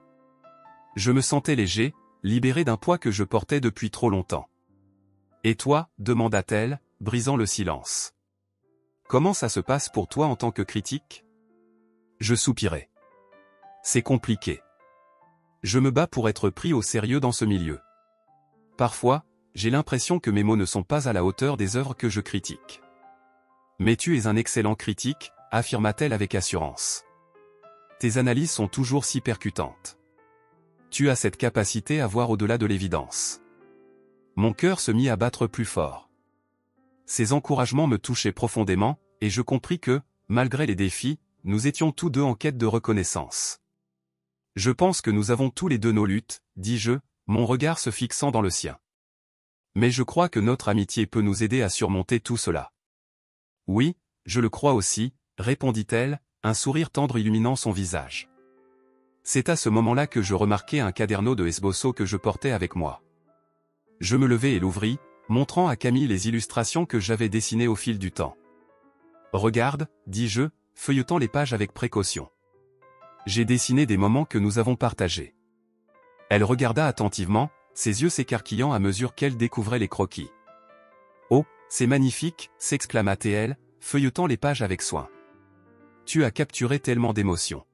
Je me sentais léger, libéré d'un poids que je portais depuis trop longtemps. « Et toi » demanda-t-elle, brisant le silence. « Comment ça se passe pour toi en tant que critique ?» Je soupirai. « C'est compliqué. Je me bats pour être pris au sérieux dans ce milieu. Parfois, j'ai l'impression que mes mots ne sont pas à la hauteur des œuvres que je critique. Mais tu es un excellent critique, affirma-t-elle avec assurance. Tes analyses sont toujours si percutantes. Tu as cette capacité à voir au-delà de l'évidence. Mon cœur se mit à battre plus fort. Ces encouragements me touchaient profondément, et je compris que, malgré les défis, nous étions tous deux en quête de reconnaissance. Je pense que nous avons tous les deux nos luttes, dis-je, mon regard se fixant dans le sien. Mais je crois que notre amitié peut nous aider à surmonter tout cela. Oui, je le crois aussi, répondit-elle, un sourire tendre illuminant son visage. C'est à ce moment-là que je remarquai un caderneau de esbosso que je portais avec moi. Je me levai et l'ouvris, montrant à Camille les illustrations que j'avais dessinées au fil du temps. « Regarde » dis-je, feuilletant les pages avec précaution. J'ai dessiné des moments que nous avons partagés. Elle regarda attentivement, ses yeux s'écarquillant à mesure qu'elle découvrait les croquis. « Oh, c'est magnifique !» s'exclama-t-elle, feuilletant les pages avec soin. « Tu as capturé tellement d'émotions. »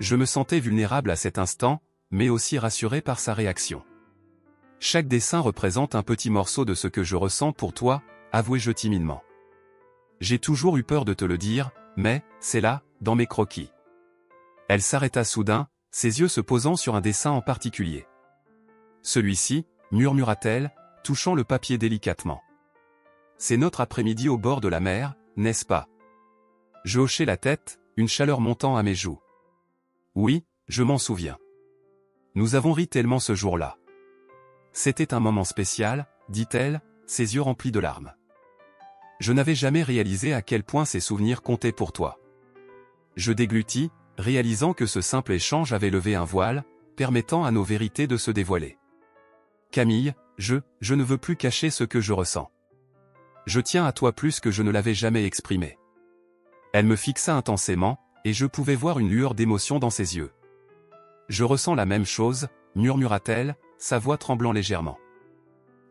Je me sentais vulnérable à cet instant, mais aussi rassuré par sa réaction. « Chaque dessin représente un petit morceau de ce que je ressens pour toi, avouai-je timidement. J'ai toujours eu peur de te le dire, mais, c'est là, dans mes croquis. » Elle s'arrêta soudain, ses yeux se posant sur un dessin en particulier. « Celui-ci, » murmura-t-elle, touchant le papier délicatement. « C'est notre après-midi au bord de la mer, n'est-ce pas ?» Je hochai la tête, une chaleur montant à mes joues. « Oui, je m'en souviens. Nous avons ri tellement ce jour-là. C'était un moment spécial, dit-elle, ses yeux remplis de larmes. Je n'avais jamais réalisé à quel point ces souvenirs comptaient pour toi. » Je déglutis, réalisant que ce simple échange avait levé un voile, permettant à nos vérités de se dévoiler. « Camille, je ne veux plus cacher ce que je ressens. Je tiens à toi plus que je ne l'avais jamais exprimé. » Elle me fixa intensément, et je pouvais voir une lueur d'émotion dans ses yeux. « Je ressens la même chose, » murmura-t-elle, sa voix tremblant légèrement.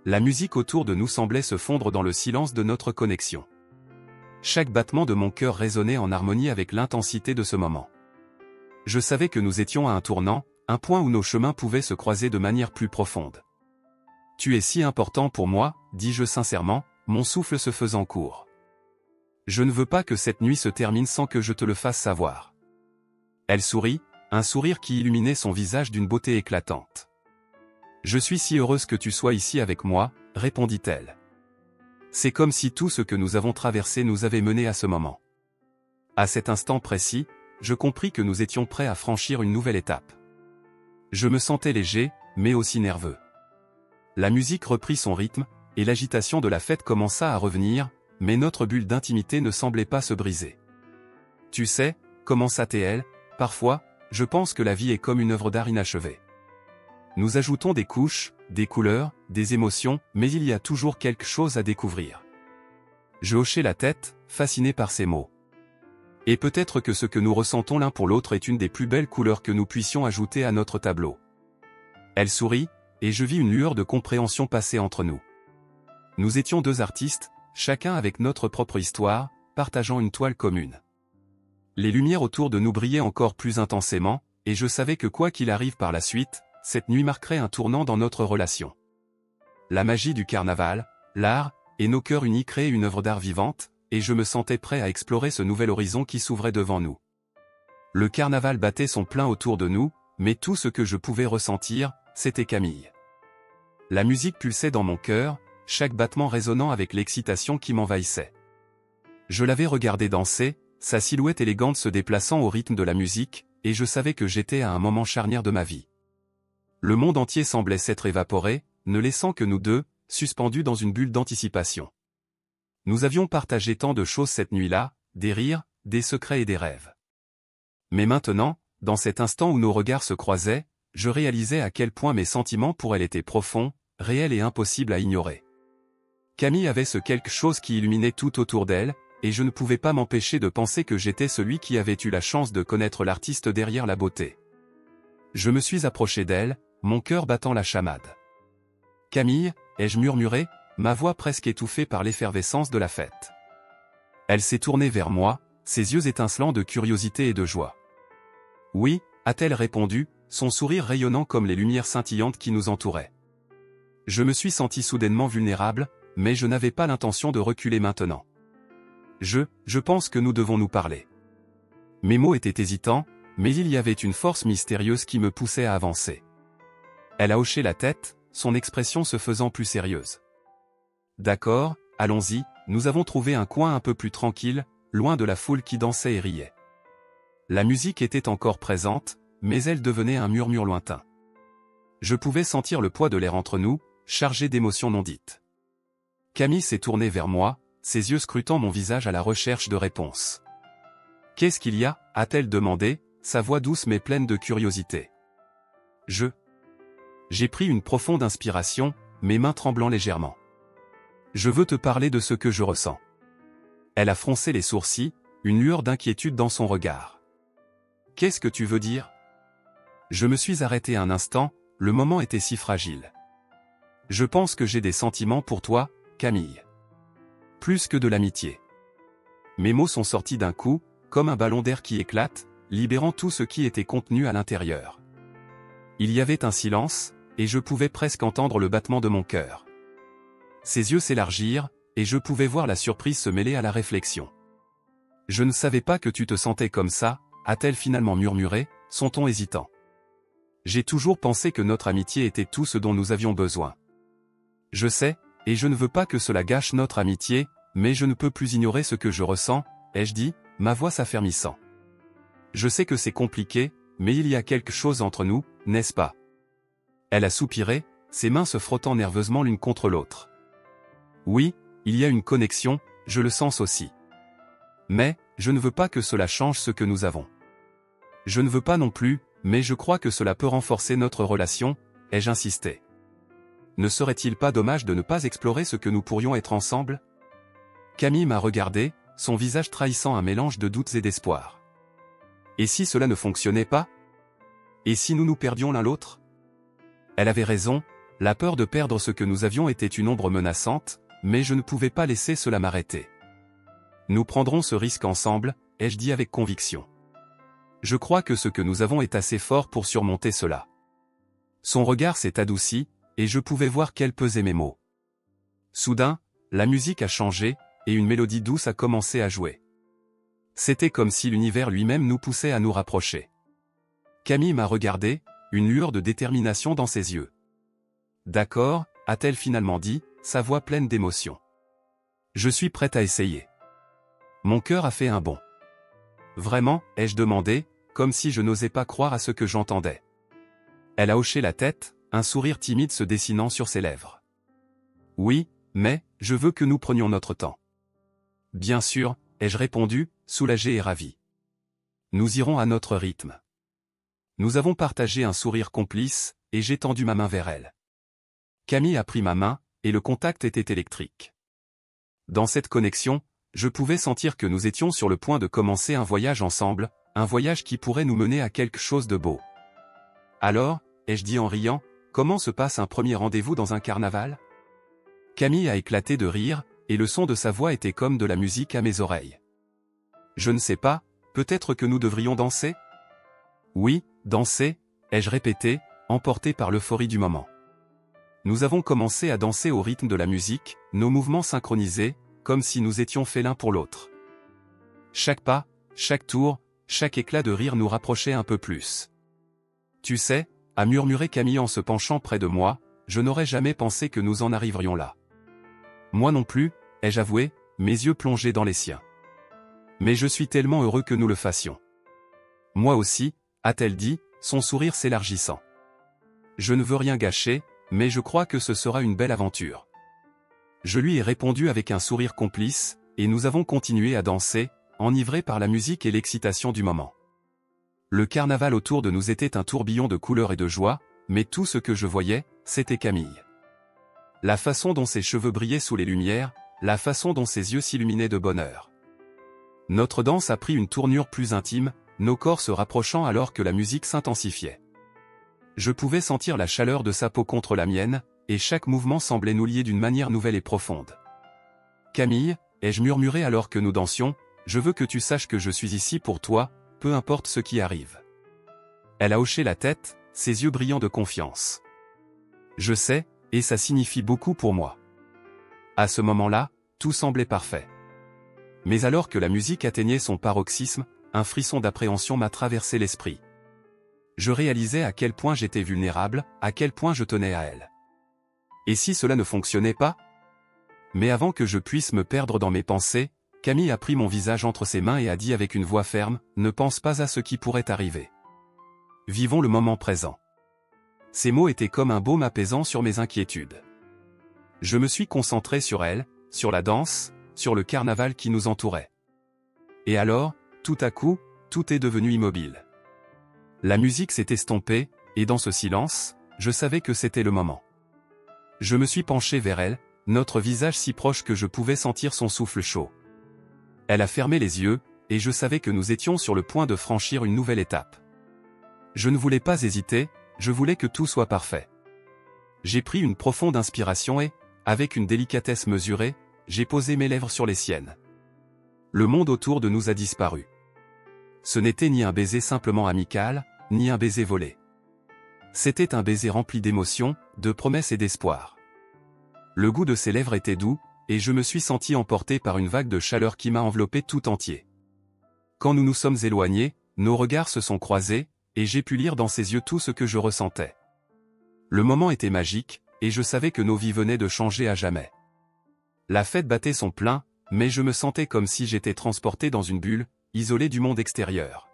La musique autour de nous semblait se fondre dans le silence de notre connexion. Chaque battement de mon cœur résonnait en harmonie avec l'intensité de ce moment. Je savais que nous étions à un tournant, un point où nos chemins pouvaient se croiser de manière plus profonde. « Tu es si important pour moi, » dis-je sincèrement, mon souffle se faisant court. « Je ne veux pas que cette nuit se termine sans que je te le fasse savoir. » Elle sourit, un sourire qui illuminait son visage d'une beauté éclatante. « Je suis si heureuse que tu sois ici avec moi, » répondit-elle. C'est comme si tout ce que nous avons traversé nous avait menés à ce moment. À cet instant précis, je compris que nous étions prêts à franchir une nouvelle étape. Je me sentais léger, mais aussi nerveux. La musique reprit son rythme, et l'agitation de la fête commença à revenir, mais notre bulle d'intimité ne semblait pas se briser. « Tu sais, » commença-t-elle, « parfois, je pense que la vie est comme une œuvre d'art inachevée. Nous ajoutons des couches, des couleurs, des émotions, mais il y a toujours quelque chose à découvrir. » Je hochai la tête, fasciné par ces mots. Et peut-être que ce que nous ressentons l'un pour l'autre est une des plus belles couleurs que nous puissions ajouter à notre tableau. Elle sourit, et je vis une lueur de compréhension passer entre nous. Nous étions deux artistes, chacun avec notre propre histoire, partageant une toile commune. Les lumières autour de nous brillaient encore plus intensément, et je savais que quoi qu'il arrive par la suite, cette nuit marquerait un tournant dans notre relation. La magie du carnaval, l'art, et nos cœurs unis créaient une œuvre d'art vivante, et je me sentais prêt à explorer ce nouvel horizon qui s'ouvrait devant nous. Le carnaval battait son plein autour de nous, mais tout ce que je pouvais ressentir, c'était Camille. La musique pulsait dans mon cœur, chaque battement résonnant avec l'excitation qui m'envahissait. Je l'avais regardée danser, sa silhouette élégante se déplaçant au rythme de la musique, et je savais que j'étais à un moment charnière de ma vie. Le monde entier semblait s'être évaporé, ne laissant que nous deux, suspendus dans une bulle d'anticipation. Nous avions partagé tant de choses cette nuit-là, des rires, des secrets et des rêves. Mais maintenant, dans cet instant où nos regards se croisaient, je réalisais à quel point mes sentiments pour elle étaient profonds, réels et impossibles à ignorer. Camille avait ce quelque chose qui illuminait tout autour d'elle, et je ne pouvais pas m'empêcher de penser que j'étais celui qui avait eu la chance de connaître l'artiste derrière la beauté. Je me suis approché d'elle, mon cœur battant la chamade. « Camille » ai-je murmuré, ma voix presque étouffée par l'effervescence de la fête. Elle s'est tournée vers moi, ses yeux étincelants de curiosité et de joie. « Oui » a-t-elle répondu, son sourire rayonnant comme les lumières scintillantes qui nous entouraient. Je me suis senti soudainement vulnérable, mais je n'avais pas l'intention de reculer maintenant. Je pense que nous devons nous parler. Mes mots étaient hésitants, mais il y avait une force mystérieuse qui me poussait à avancer. Elle a hoché la tête, son expression se faisant plus sérieuse. D'accord, allons-y, nous avons trouvé un coin un peu plus tranquille, loin de la foule qui dansait et riait. La musique était encore présente, mais elle devenait un murmure lointain. Je pouvais sentir le poids de l'air entre nous, chargé d'émotions non dites. Camille s'est tournée vers moi, ses yeux scrutant mon visage à la recherche de réponses. « Qu'est-ce qu'il y a » a-t-elle demandé, sa voix douce mais pleine de curiosité. J'ai pris une profonde inspiration, mes mains tremblant légèrement. « Je veux te parler de ce que je ressens. » Elle a froncé les sourcils, une lueur d'inquiétude dans son regard. « Qu'est-ce que tu veux dire ?» Je me suis arrêté un instant, le moment était si fragile. « Je pense que j'ai des sentiments pour toi, Camille. Plus que de l'amitié. » Mes mots sont sortis d'un coup, comme un ballon d'air qui éclate, libérant tout ce qui était contenu à l'intérieur. Il y avait un silence, et je pouvais presque entendre le battement de mon cœur. Ses yeux s'élargirent, et je pouvais voir la surprise se mêler à la réflexion. « Je ne savais pas que tu te sentais comme ça, » a-t-elle finalement murmuré, son ton hésitant. « J'ai toujours pensé que notre amitié était tout ce dont nous avions besoin. Je sais, et je ne veux pas que cela gâche notre amitié, mais je ne peux plus ignorer ce que je ressens, » ai-je dit, ma voix s'affermissant. « Je sais que c'est compliqué, mais il y a quelque chose entre nous, n'est-ce pas ?» Elle a soupiré, ses mains se frottant nerveusement l'une contre l'autre. « Oui, il y a une connexion, je le sens aussi. Mais, je ne veux pas que cela change ce que nous avons. Je ne veux pas non plus, mais je crois que cela peut renforcer notre relation, ai-je insisté. Ne serait-il pas dommage de ne pas explorer ce que nous pourrions être ensemble ? Camille m'a regardé, son visage trahissant un mélange de doutes et d'espoir. Et si cela ne fonctionnait pas ? Et si nous nous perdions l'un l'autre ? Elle avait raison, la peur de perdre ce que nous avions était une ombre menaçante, mais je ne pouvais pas laisser cela m'arrêter. Nous prendrons ce risque ensemble, ai-je dit avec conviction. Je crois que ce que nous avons est assez fort pour surmonter cela. Son regard s'est adouci, et je pouvais voir qu'elle pesait mes mots. Soudain, la musique a changé, et une mélodie douce a commencé à jouer. C'était comme si l'univers lui-même nous poussait à nous rapprocher. Camille m'a regardé, une lueur de détermination dans ses yeux. « D'accord, » a-t-elle finalement dit, sa voix pleine d'émotion. « Je suis prête à essayer. » Mon cœur a fait un bond. « Vraiment ?» ai-je demandé, comme si je n'osais pas croire à ce que j'entendais. Elle a hoché la tête, un sourire timide se dessinant sur ses lèvres. « Oui, mais, je veux que nous prenions notre temps. » « Bien sûr, » ai-je répondu, soulagé et ravi. « Nous irons à notre rythme. » Nous avons partagé un sourire complice, et j'ai tendu ma main vers elle. Camille a pris ma main, et le contact était électrique. Dans cette connexion, je pouvais sentir que nous étions sur le point de commencer un voyage ensemble, un voyage qui pourrait nous mener à quelque chose de beau. « Alors, » ai-je dit en riant, « comment se passe un premier rendez-vous dans un carnaval ?» Camille a éclaté de rire, et le son de sa voix était comme de la musique à mes oreilles. « Je ne sais pas, peut-être que nous devrions danser ?»« Oui, danser, » ai-je répété, emporté par l'euphorie du moment. Nous avons commencé à danser au rythme de la musique, nos mouvements synchronisés, comme si nous étions faits l'un pour l'autre. Chaque pas, chaque tour, chaque éclat de rire nous rapprochait un peu plus. « Tu sais, » a murmuré Camille en se penchant près de moi, « je n'aurais jamais pensé que nous en arriverions là. » Moi non plus, ai-je avoué, mes yeux plongés dans les siens. Mais je suis tellement heureux que nous le fassions. Moi aussi, a-t-elle dit, son sourire s'élargissant. Je ne veux rien gâcher, mais je crois que ce sera une belle aventure. Je lui ai répondu avec un sourire complice, et nous avons continué à danser, enivrés par la musique et l'excitation du moment. Le carnaval autour de nous était un tourbillon de couleurs et de joie, mais tout ce que je voyais, c'était Camille. La façon dont ses cheveux brillaient sous les lumières, la façon dont ses yeux s'illuminaient de bonheur. Notre danse a pris une tournure plus intime, nos corps se rapprochant alors que la musique s'intensifiait. Je pouvais sentir la chaleur de sa peau contre la mienne, et chaque mouvement semblait nous lier d'une manière nouvelle et profonde. « Camille, » ai-je murmuré alors que nous dansions, « je veux que tu saches que je suis ici pour toi, peu importe ce qui arrive. » Elle a hoché la tête, ses yeux brillants de confiance. « Je sais, et ça signifie beaucoup pour moi. » À ce moment-là, tout semblait parfait. Mais alors que la musique atteignait son paroxysme, un frisson d'appréhension m'a traversé l'esprit. Je réalisais à quel point j'étais vulnérable, à quel point je tenais à elle. Et si cela ne fonctionnait pas ? Mais avant que je puisse me perdre dans mes pensées, Camille a pris mon visage entre ses mains et a dit avec une voix ferme, « Ne pense pas à ce qui pourrait arriver. Vivons le moment présent. » Ces mots étaient comme un baume apaisant sur mes inquiétudes. Je me suis concentré sur elle, sur la danse, sur le carnaval qui nous entourait. Et alors, tout à coup, tout est devenu immobile. La musique s'est estompée, et dans ce silence, je savais que c'était le moment. Je me suis penché vers elle, notre visage si proche que je pouvais sentir son souffle chaud. Elle a fermé les yeux, et je savais que nous étions sur le point de franchir une nouvelle étape. Je ne voulais pas hésiter, je voulais que tout soit parfait. J'ai pris une profonde inspiration et, avec une délicatesse mesurée, j'ai posé mes lèvres sur les siennes. Le monde autour de nous a disparu. Ce n'était ni un baiser simplement amical, ni un baiser volé. C'était un baiser rempli d'émotions, de promesses et d'espoir. Le goût de ses lèvres était doux, et je me suis senti emporté par une vague de chaleur qui m'a enveloppé tout entier. Quand nous nous sommes éloignés, nos regards se sont croisés, et j'ai pu lire dans ses yeux tout ce que je ressentais. Le moment était magique, et je savais que nos vies venaient de changer à jamais. La fête battait son plein, mais je me sentais comme si j'étais transporté dans une bulle, isolé du monde extérieur.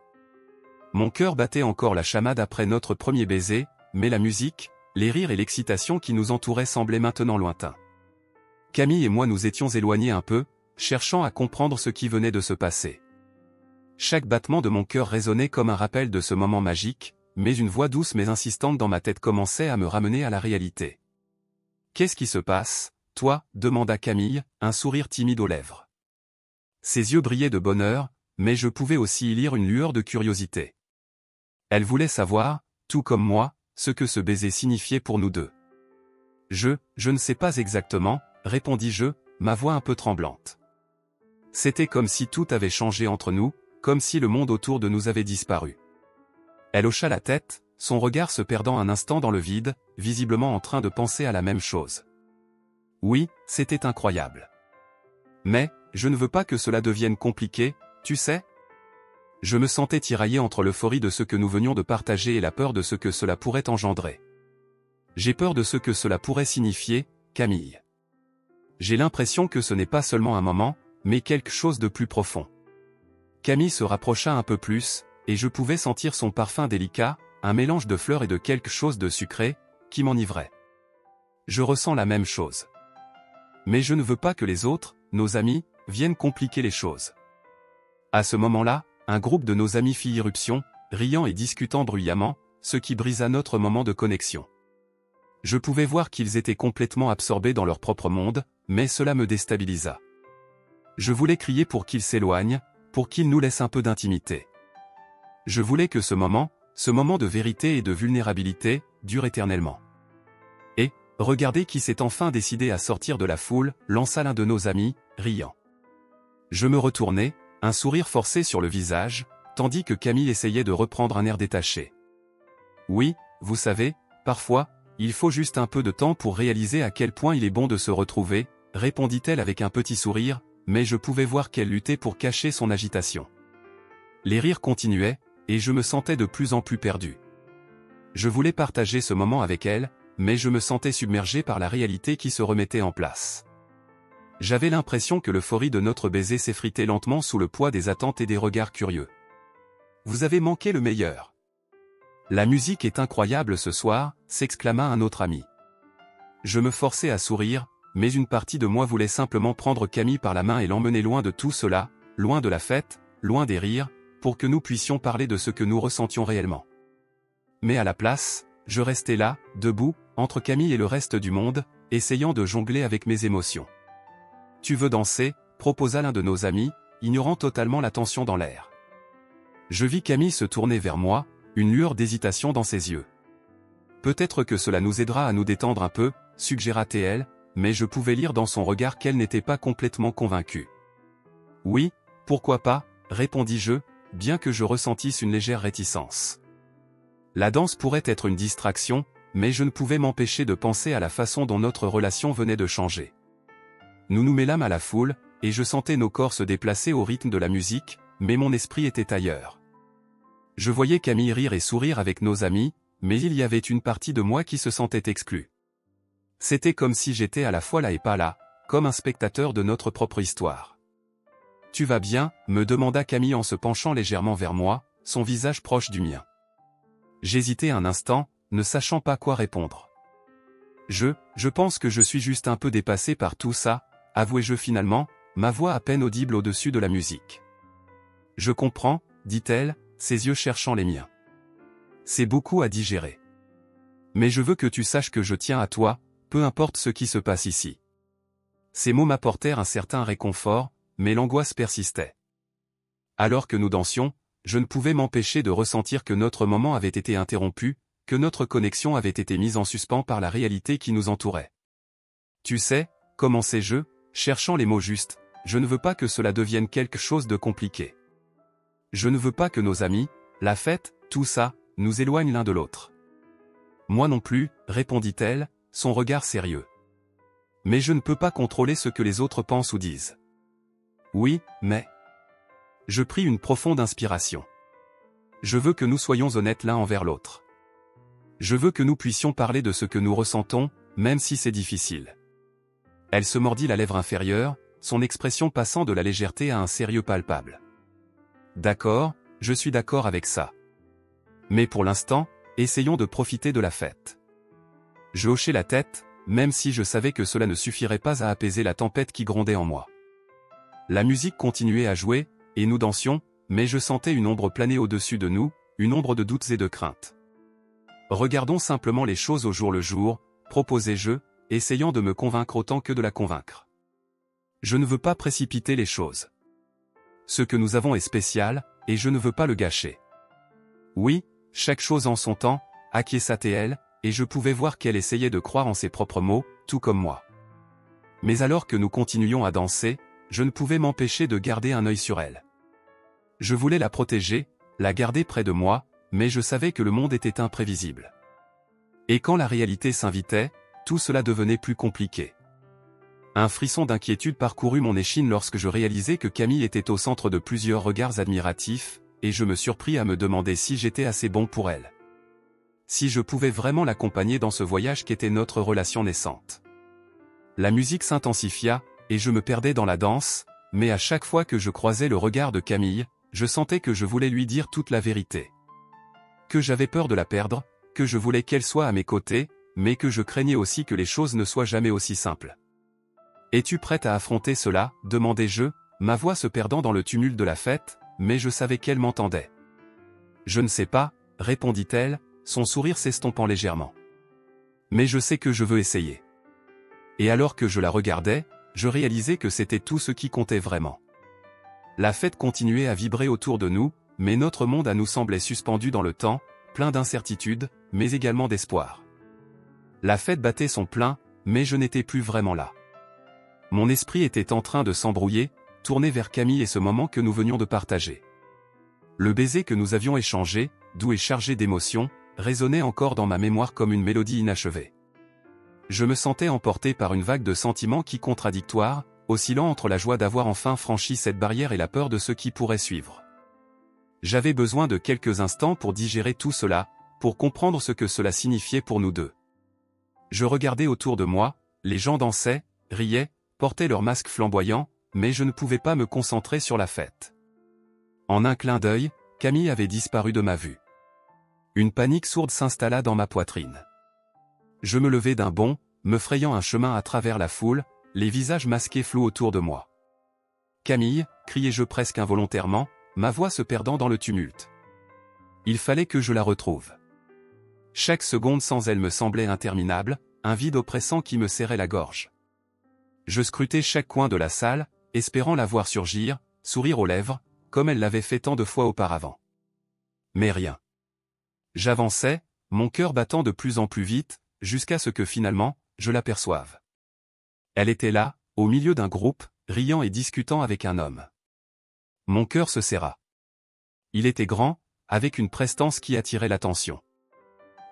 Mon cœur battait encore la chamade après notre premier baiser, mais la musique, les rires et l'excitation qui nous entouraient semblaient maintenant lointains. Camille et moi nous étions éloignés un peu, cherchant à comprendre ce qui venait de se passer. Chaque battement de mon cœur résonnait comme un rappel de ce moment magique, mais une voix douce mais insistante dans ma tête commençait à me ramener à la réalité. « Qu'est-ce qui se passe, toi ?» demanda Camille, un sourire timide aux lèvres. Ses yeux brillaient de bonheur, mais je pouvais aussi y lire une lueur de curiosité. Elle voulait savoir, tout comme moi, ce que ce baiser signifiait pour nous deux. Je ne sais pas exactement, répondis-je, ma voix un peu tremblante. C'était comme si tout avait changé entre nous, comme si le monde autour de nous avait disparu. Elle hocha la tête, son regard se perdant un instant dans le vide, visiblement en train de penser à la même chose. Oui, c'était incroyable. Mais, je ne veux pas que cela devienne compliqué, tu sais ? Je me sentais tiraillé entre l'euphorie de ce que nous venions de partager et la peur de ce que cela pourrait engendrer. J'ai peur de ce que cela pourrait signifier, Camille. J'ai l'impression que ce n'est pas seulement un moment, mais quelque chose de plus profond. Camille se rapprocha un peu plus, et je pouvais sentir son parfum délicat, un mélange de fleurs et de quelque chose de sucré, qui m'enivrait. Je ressens la même chose. Mais je ne veux pas que les autres, nos amis, viennent compliquer les choses. À ce moment-là, un groupe de nos amis fit irruption, riant et discutant bruyamment, ce qui brisa notre moment de connexion. Je pouvais voir qu'ils étaient complètement absorbés dans leur propre monde, mais cela me déstabilisa. Je voulais crier pour qu'ils s'éloignent, pour qu'ils nous laissent un peu d'intimité. Je voulais que ce moment de vérité et de vulnérabilité, dure éternellement. Et, regardez qui s'est enfin décidé à sortir de la foule, lança l'un de nos amis, riant. Je me retournai, un sourire forcé sur le visage, tandis que Camille essayait de reprendre un air détaché. Oui, vous savez, parfois, il faut juste un peu de temps pour réaliser à quel point il est bon de se retrouver, répondit-elle avec un petit sourire, mais je pouvais voir qu'elle luttait pour cacher son agitation. Les rires continuaient, et je me sentais de plus en plus perdu. Je voulais partager ce moment avec elle, mais je me sentais submergé par la réalité qui se remettait en place. J'avais l'impression que l'euphorie de notre baiser s'effritait lentement sous le poids des attentes et des regards curieux. Vous avez manqué le meilleur. La musique est incroyable ce soir, s'exclama un autre ami. Je me forçais à sourire, mais une partie de moi voulait simplement prendre Camille par la main et l'emmener loin de tout cela, loin de la fête, loin des rires, pour que nous puissions parler de ce que nous ressentions réellement. Mais à la place, je restais là, debout, entre Camille et le reste du monde, essayant de jongler avec mes émotions. « Tu veux danser ?» proposa l'un de nos amis, ignorant totalement la tension dans l'air. Je vis Camille se tourner vers moi, une lueur d'hésitation dans ses yeux. « Peut-être que cela nous aidera à nous détendre un peu, suggéra-t-elle, mais je pouvais lire dans son regard qu'elle n'était pas complètement convaincue. « Oui, pourquoi pas ?» répondis-je, bien que je ressentisse une légère réticence. La danse pourrait être une distraction, mais je ne pouvais m'empêcher de penser à la façon dont notre relation venait de changer. Nous nous mêlâmes à la foule, et je sentais nos corps se déplacer au rythme de la musique, mais mon esprit était ailleurs. Je voyais Camille rire et sourire avec nos amis, mais il y avait une partie de moi qui se sentait exclue. C'était comme si j'étais à la fois là et pas là, comme un spectateur de notre propre histoire. « Tu vas bien ?» me demanda Camille en se penchant légèrement vers moi, son visage proche du mien. J'hésitai un instant, ne sachant pas quoi répondre. Je pense que je suis juste un peu dépassé par tout ça, avouai-je finalement, ma voix à peine audible au-dessus de la musique. Je comprends, dit-elle, ses yeux cherchant les miens. C'est beaucoup à digérer. Mais je veux que tu saches que je tiens à toi, peu importe ce qui se passe ici. Ces mots m'apportèrent un certain réconfort, mais l'angoisse persistait. Alors que nous dansions, je ne pouvais m'empêcher de ressentir que notre moment avait été interrompu, que notre connexion avait été mise en suspens par la réalité qui nous entourait. Tu sais, commençai-je, cherchant les mots justes, je ne veux pas que cela devienne quelque chose de compliqué. Je ne veux pas que nos amis, la fête, tout ça, nous éloigne l'un de l'autre. Moi non plus, répondit-elle, son regard sérieux. Mais je ne peux pas contrôler ce que les autres pensent ou disent. Oui, mais... Je pris une profonde inspiration. Je veux que nous soyons honnêtes l'un envers l'autre. Je veux que nous puissions parler de ce que nous ressentons, même si c'est difficile. Elle se mordit la lèvre inférieure, son expression passant de la légèreté à un sérieux palpable. D'accord, je suis d'accord avec ça. Mais pour l'instant, essayons de profiter de la fête. Je hochai la tête, même si je savais que cela ne suffirait pas à apaiser la tempête qui grondait en moi. La musique continuait à jouer, et nous dansions, mais je sentais une ombre planer au-dessus de nous, une ombre de doutes et de craintes. Regardons simplement les choses au jour le jour, proposai-je, essayant de me convaincre autant que de la convaincre. Je ne veux pas précipiter les choses. Ce que nous avons est spécial, et je ne veux pas le gâcher. Oui, chaque chose en son temps, acquiesça-t-elle, et je pouvais voir qu'elle essayait de croire en ses propres mots, tout comme moi. Mais alors que nous continuions à danser, je ne pouvais m'empêcher de garder un œil sur elle. Je voulais la protéger, la garder près de moi, mais je savais que le monde était imprévisible. Et quand la réalité s'invitait, tout cela devenait plus compliqué. Un frisson d'inquiétude parcourut mon échine lorsque je réalisai que Camille était au centre de plusieurs regards admiratifs, et je me surpris à me demander si j'étais assez bon pour elle. Si je pouvais vraiment l'accompagner dans ce voyage qu'était notre relation naissante. La musique s'intensifia, et je me perdais dans la danse, mais à chaque fois que je croisais le regard de Camille, je sentais que je voulais lui dire toute la vérité. Que j'avais peur de la perdre, que je voulais qu'elle soit à mes côtés, mais que je craignais aussi que les choses ne soient jamais aussi simples. « Es-tu prête à affronter cela ?» demandai-je, ma voix se perdant dans le tumulte de la fête, mais je savais qu'elle m'entendait. « Je ne sais pas, » répondit-elle, son sourire s'estompant légèrement. « Mais je sais que je veux essayer. » Et alors que je la regardais, je réalisais que c'était tout ce qui comptait vraiment. La fête continuait à vibrer autour de nous, mais notre monde à nous semblait suspendu dans le temps, plein d'incertitudes, mais également d'espoir. La fête battait son plein, mais je n'étais plus vraiment là. Mon esprit était en train de s'embrouiller, tourné vers Camille et ce moment que nous venions de partager. Le baiser que nous avions échangé, doux et chargé d'émotions, résonnait encore dans ma mémoire comme une mélodie inachevée. Je me sentais emporté par une vague de sentiments qui contradictoires, oscillant entre la joie d'avoir enfin franchi cette barrière et la peur de ce qui pourrait suivre. J'avais besoin de quelques instants pour digérer tout cela, pour comprendre ce que cela signifiait pour nous deux. Je regardais autour de moi, les gens dansaient, riaient, portaient leurs masques flamboyants, mais je ne pouvais pas me concentrer sur la fête. En un clin d'œil, Camille avait disparu de ma vue. Une panique sourde s'installa dans ma poitrine. Je me levai d'un bond, me frayant un chemin à travers la foule, les visages masqués flous autour de moi. « Camille !» criai-je presque involontairement, ma voix se perdant dans le tumulte. Il fallait que je la retrouve. Chaque seconde sans elle me semblait interminable, un vide oppressant qui me serrait la gorge. Je scrutais chaque coin de la salle, espérant la voir surgir, sourire aux lèvres, comme elle l'avait fait tant de fois auparavant. Mais rien. J'avançais, mon cœur battant de plus en plus vite, jusqu'à ce que finalement, je l'aperçoive. Elle était là, au milieu d'un groupe, riant et discutant avec un homme. Mon cœur se serra. Il était grand, avec une prestance qui attirait l'attention.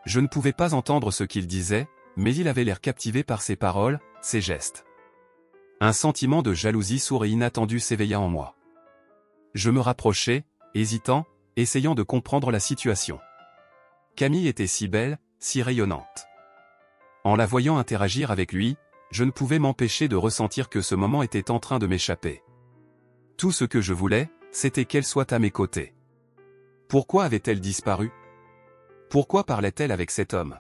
Je ne pouvais pas entendre ce qu'il disait, mais il avait l'air captivé par ses paroles, ses gestes. Un sentiment de jalousie sourd et inattendu s'éveilla en moi. Je me rapprochai, hésitant, essayant de comprendre la situation. Camille était si belle, si rayonnante. En la voyant interagir avec lui, je ne pouvais m'empêcher de ressentir que ce moment était en train de m'échapper. Tout ce que je voulais, c'était qu'elle soit à mes côtés. Pourquoi avait-elle disparu? Pourquoi parlait-elle avec cet homme?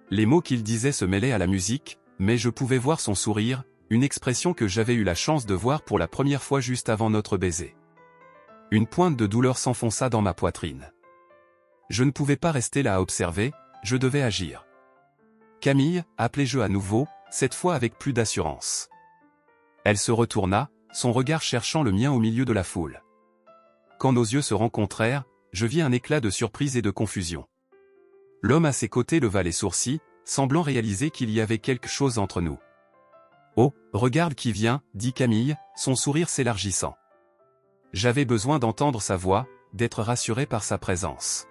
Les mots qu'il disait se mêlaient à la musique, mais je pouvais voir son sourire, une expression que j'avais eu la chance de voir pour la première fois juste avant notre baiser. Une pointe de douleur s'enfonça dans ma poitrine. Je ne pouvais pas rester là à observer, je devais agir. Camille, appelai-je à nouveau, cette fois avec plus d'assurance. Elle se retourna, son regard cherchant le mien au milieu de la foule. quand nos yeux se rencontrèrent, je vis un éclat de surprise et de confusion. L'homme à ses côtés leva les sourcils, semblant réaliser qu'il y avait quelque chose entre nous. « Oh, regarde qui vient » dit Camille, son sourire s'élargissant. J'avais besoin d'entendre sa voix, d'être rassuré par sa présence.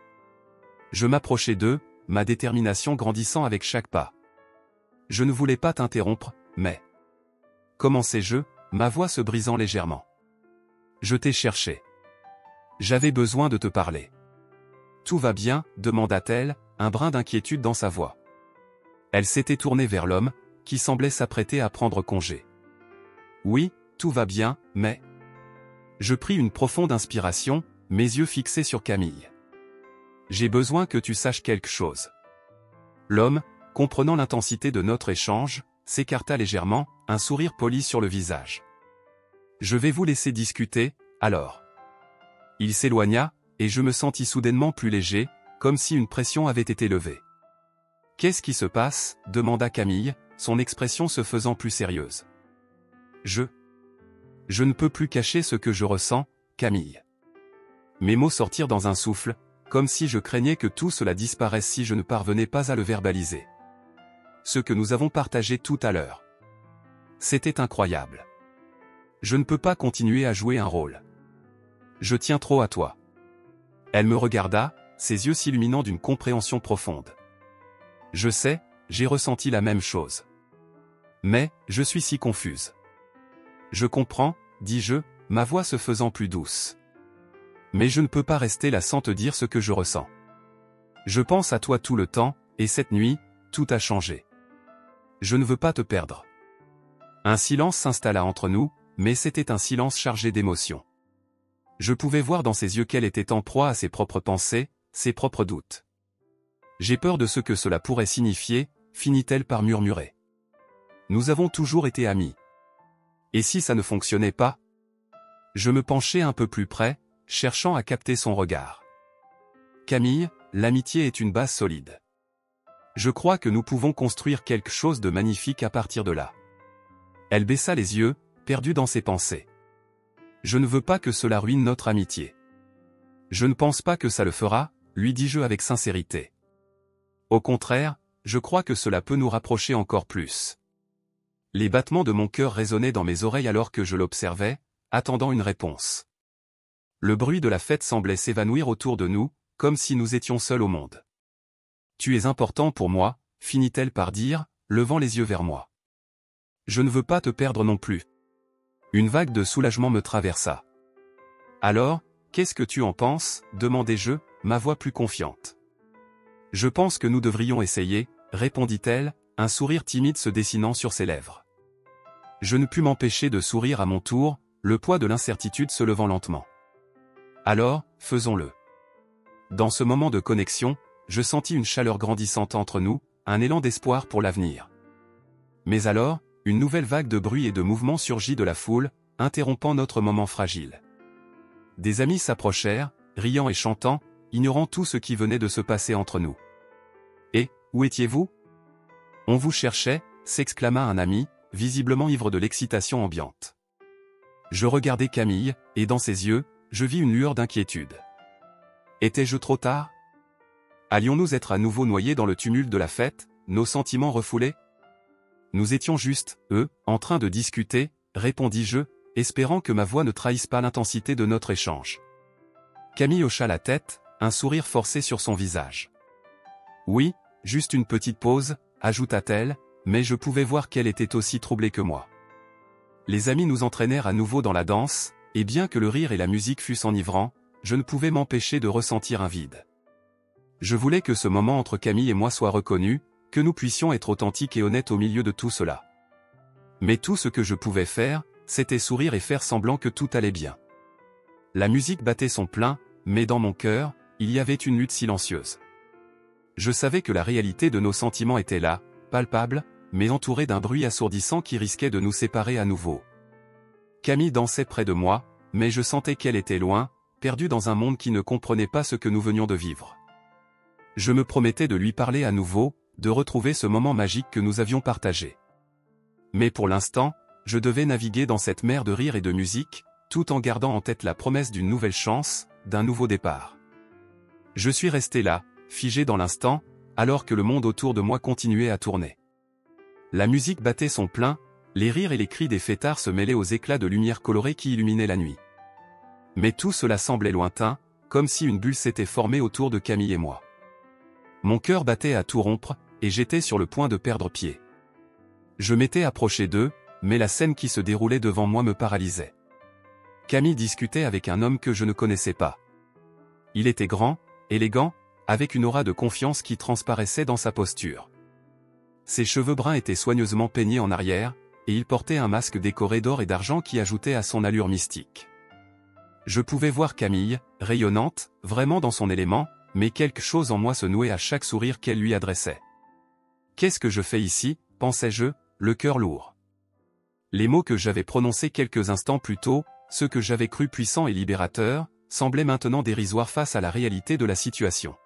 Je m'approchai d'eux, ma détermination grandissant avec chaque pas. Je ne voulais pas t'interrompre, mais... Commençai-je, ma voix se brisant légèrement. Je t'ai cherché. J'avais besoin de te parler. Tout va bien, demanda-t-elle, un brin d'inquiétude dans sa voix. Elle s'était tournée vers l'homme, qui semblait s'apprêter à prendre congé. Oui, tout va bien, mais... Je pris une profonde inspiration, mes yeux fixés sur Camille. J'ai besoin que tu saches quelque chose. L'homme, comprenant l'intensité de notre échange, s'écarta légèrement, un sourire poli sur le visage. Je vais vous laisser discuter, alors. Il s'éloigna, et je me sentis soudainement plus léger, comme si une pression avait été levée. Qu'est-ce qui se passe ? demanda Camille, son expression se faisant plus sérieuse. Je ne peux plus cacher ce que je ressens, Camille. Mes mots sortirent dans un souffle, comme si je craignais que tout cela disparaisse si je ne parvenais pas à le verbaliser. Ce que nous avons partagé tout à l'heure. C'était incroyable. Je ne peux pas continuer à jouer un rôle. Je tiens trop à toi. Elle me regarda, ses yeux s'illuminant d'une compréhension profonde. Je sais, j'ai ressenti la même chose. Mais, je suis si confuse. Je comprends, dis-je, ma voix se faisant plus douce. Mais je ne peux pas rester là sans te dire ce que je ressens. Je pense à toi tout le temps, et cette nuit, tout a changé. Je ne veux pas te perdre. Un silence s'installa entre nous, mais c'était un silence chargé d'émotions. Je pouvais voir dans ses yeux qu'elle était en proie à ses propres pensées, ses propres doutes. J'ai peur de ce que cela pourrait signifier, finit-elle par murmurer. Nous avons toujours été amis. Et si ça ne fonctionnait pas? Je me penchai un peu plus près, cherchant à capter son regard. Camille, l'amitié est une base solide. Je crois que nous pouvons construire quelque chose de magnifique à partir de là. Elle baissa les yeux, perdue dans ses pensées. Je ne veux pas que cela ruine notre amitié. Je ne pense pas que ça le fera, lui dis-je avec sincérité. Au contraire, je crois que cela peut nous rapprocher encore plus. Les battements de mon cœur résonnaient dans mes oreilles alors que je l'observais, attendant une réponse. Le bruit de la fête semblait s'évanouir autour de nous, comme si nous étions seuls au monde. Tu es important pour moi, finit-elle par dire, levant les yeux vers moi. Je ne veux pas te perdre non plus. Une vague de soulagement me traversa. Alors, qu'est-ce que tu en penses, demandai-je, ma voix plus confiante. Je pense que nous devrions essayer, répondit-elle, un sourire timide se dessinant sur ses lèvres. Je ne pus m'empêcher de sourire à mon tour, le poids de l'incertitude se levant lentement. Alors, faisons-le. Dans ce moment de connexion, je sentis une chaleur grandissante entre nous, un élan d'espoir pour l'avenir. Mais alors, une nouvelle vague de bruit et de mouvement surgit de la foule, interrompant notre moment fragile. Des amis s'approchèrent, riant et chantant, ignorant tout ce qui venait de se passer entre nous. « Et, où étiez-vous ? On vous cherchait » s'exclama un ami, visiblement ivre de l'excitation ambiante. Je regardai Camille, et dans ses yeux, je vis une lueur d'inquiétude. Étais-je trop tard ? Allions-nous être à nouveau noyés dans le tumulte de la fête, nos sentiments refoulés ? Nous étions juste, en train de discuter, répondis-je, espérant que ma voix ne trahisse pas l'intensité de notre échange. Camille hocha la tête, un sourire forcé sur son visage. Oui, juste une petite pause, ajouta-t-elle, mais je pouvais voir qu'elle était aussi troublée que moi. Les amis nous entraînèrent à nouveau dans la danse, et bien que le rire et la musique fussent enivrants, je ne pouvais m'empêcher de ressentir un vide. Je voulais que ce moment entre Camille et moi soit reconnu, que nous puissions être authentiques et honnêtes au milieu de tout cela. Mais tout ce que je pouvais faire, c'était sourire et faire semblant que tout allait bien. La musique battait son plein, mais dans mon cœur, il y avait une lutte silencieuse. Je savais que la réalité de nos sentiments était là, palpable, mais entourée d'un bruit assourdissant qui risquait de nous séparer à nouveau. Camille dansait près de moi, mais je sentais qu'elle était loin, perdue dans un monde qui ne comprenait pas ce que nous venions de vivre. Je me promettais de lui parler à nouveau, de retrouver ce moment magique que nous avions partagé. Mais pour l'instant, je devais naviguer dans cette mer de rire et de musique, tout en gardant en tête la promesse d'une nouvelle chance, d'un nouveau départ. Je suis resté là, figé dans l'instant, alors que le monde autour de moi continuait à tourner. La musique battait son plein, les rires et les cris des fêtards se mêlaient aux éclats de lumière colorée qui illuminaient la nuit. Mais tout cela semblait lointain, comme si une bulle s'était formée autour de Camille et moi. Mon cœur battait à tout rompre, et j'étais sur le point de perdre pied. Je m'étais approché d'eux, mais la scène qui se déroulait devant moi me paralysait. Camille discutait avec un homme que je ne connaissais pas. Il était grand, élégant, avec une aura de confiance qui transparaissait dans sa posture. Ses cheveux bruns étaient soigneusement peignés en arrière, et il portait un masque décoré d'or et d'argent qui ajoutait à son allure mystique. Je pouvais voir Camille, rayonnante, vraiment dans son élément, mais quelque chose en moi se nouait à chaque sourire qu'elle lui adressait. « Qu'est-ce que je fais ici ?» pensais-je, le cœur lourd. Les mots que j'avais prononcés quelques instants plus tôt, ceux que j'avais crus puissants et libérateurs, semblaient maintenant dérisoires face à la réalité de la situation.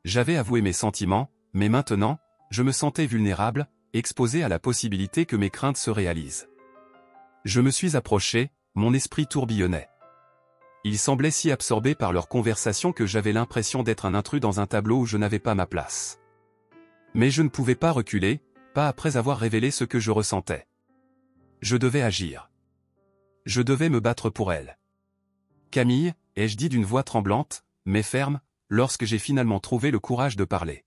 J'avais avoué mes sentiments, mais maintenant, je me sentais vulnérable, exposé à la possibilité que mes craintes se réalisent. Je me suis approché, mon esprit tourbillonnait. Ils semblaient si absorbés par leur conversation que j'avais l'impression d'être un intrus dans un tableau où je n'avais pas ma place. Mais je ne pouvais pas reculer, pas après avoir révélé ce que je ressentais. Je devais agir. Je devais me battre pour elle. « Camille », ai-je dit d'une voix tremblante, mais ferme, lorsque j'ai finalement trouvé le courage de parler.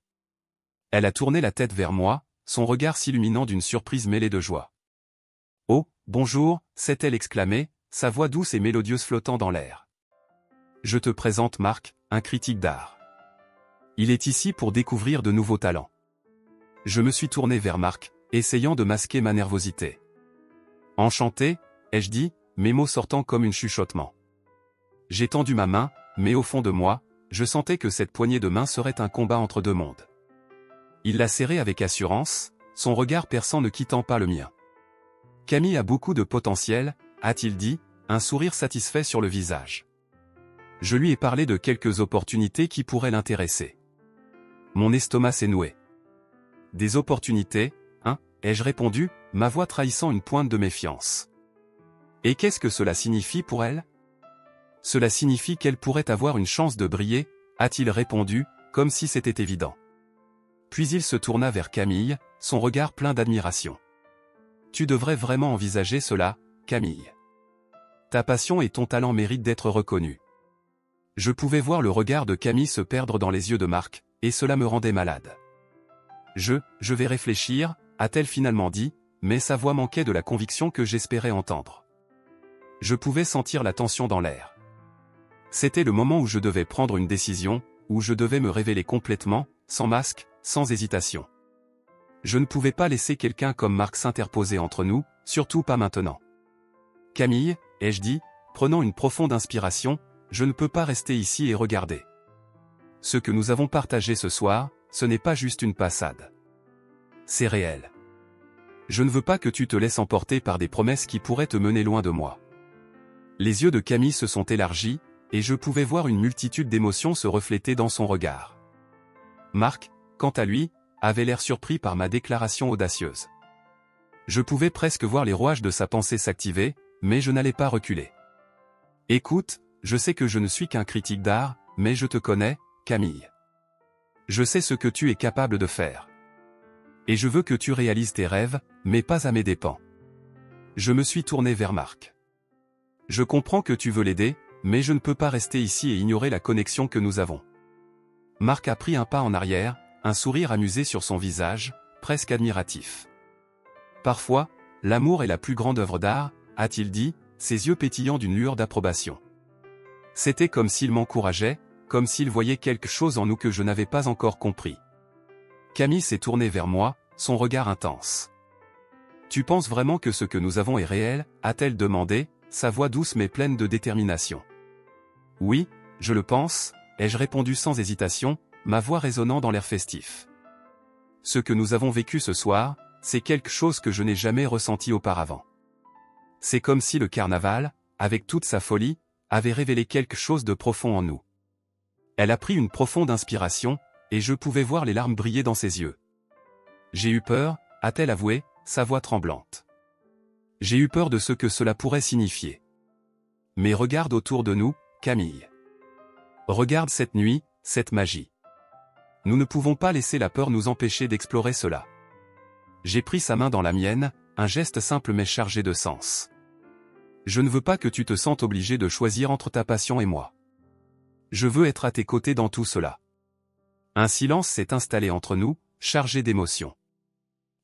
Elle a tourné la tête vers moi, son regard s'illuminant d'une surprise mêlée de joie. « Oh, bonjour », s'est-elle exclamée, sa voix douce et mélodieuse flottant dans l'air. « Je te présente Marc, un critique d'art. Il est ici pour découvrir de nouveaux talents. » Je me suis tourné vers Marc, essayant de masquer ma nervosité. « Enchanté », ai-je dit, mes mots sortant comme un chuchotement. J'ai tendu ma main, mais au fond de moi, je sentais que cette poignée de main serait un combat entre deux mondes. Il l'a serrée avec assurance, son regard perçant ne quittant pas le mien. « Camille a beaucoup de potentiel », a-t-il dit, un sourire satisfait sur le visage. Je lui ai parlé de quelques opportunités qui pourraient l'intéresser. Mon estomac s'est noué. « Des opportunités, hein ?» ai-je répondu, ma voix trahissant une pointe de méfiance. « Et qu'est-ce que cela signifie pour elle ? » « Cela signifie qu'elle pourrait avoir une chance de briller, » a-t-il répondu, comme si c'était évident. Puis il se tourna vers Camille, son regard plein d'admiration. « Tu devrais vraiment envisager cela, Camille. Ta passion et ton talent méritent d'être reconnus. » Je pouvais voir le regard de Camille se perdre dans les yeux de Marc, et cela me rendait malade. « Je vais réfléchir », a-t-elle finalement dit, mais sa voix manquait de la conviction que j'espérais entendre. Je pouvais sentir la tension dans l'air. C'était le moment où je devais prendre une décision, où je devais me révéler complètement, sans masque, sans hésitation. Je ne pouvais pas laisser quelqu'un comme Marc s'interposer entre nous, surtout pas maintenant. « Camille », ai-je dit, prenant une profonde inspiration, je ne peux pas rester ici et regarder. Ce que nous avons partagé ce soir, ce n'est pas juste une passade. C'est réel. Je ne veux pas que tu te laisses emporter par des promesses qui pourraient te mener loin de moi. Les yeux de Camille se sont élargis, et je pouvais voir une multitude d'émotions se refléter dans son regard. Marc, quant à lui, avait l'air surpris par ma déclaration audacieuse. Je pouvais presque voir les rouages de sa pensée s'activer, mais je n'allais pas reculer. « Écoute, je sais que je ne suis qu'un critique d'art, mais je te connais, Camille. Je sais ce que tu es capable de faire. Et je veux que tu réalises tes rêves, mais pas à mes dépens. » Je me suis tourné vers Marc. « Je comprends que tu veux l'aider, mais je ne peux pas rester ici et ignorer la connexion que nous avons. » Marc a pris un pas en arrière, un sourire amusé sur son visage, presque admiratif. « Parfois, l'amour est la plus grande œuvre d'art, » a-t-il dit, ses yeux pétillant d'une lueur d'approbation. C'était comme s'il m'encourageait, comme s'il voyait quelque chose en nous que je n'avais pas encore compris. Camille s'est tournée vers moi, son regard intense. « Tu penses vraiment que ce que nous avons est réel ?» a-t-elle demandé, sa voix douce mais pleine de détermination. « Oui, je le pense », ai-je répondu sans hésitation, ma voix résonnant dans l'air festif. « Ce que nous avons vécu ce soir, c'est quelque chose que je n'ai jamais ressenti auparavant. C'est comme si le carnaval, avec toute sa folie, avait révélé quelque chose de profond en nous. » Elle a pris une profonde inspiration, et je pouvais voir les larmes briller dans ses yeux. « J'ai eu peur », a-t-elle avoué, sa voix tremblante. « J'ai eu peur de ce que cela pourrait signifier. Mais regarde autour de nous, Camille. Regarde cette nuit, cette magie. Nous ne pouvons pas laisser la peur nous empêcher d'explorer cela. J'ai pris sa main dans la mienne, un geste simple mais chargé de sens. Je ne veux pas que tu te sentes obligé de choisir entre ta passion et moi. Je veux être à tes côtés dans tout cela. Un silence s'est installé entre nous, chargé d'émotions.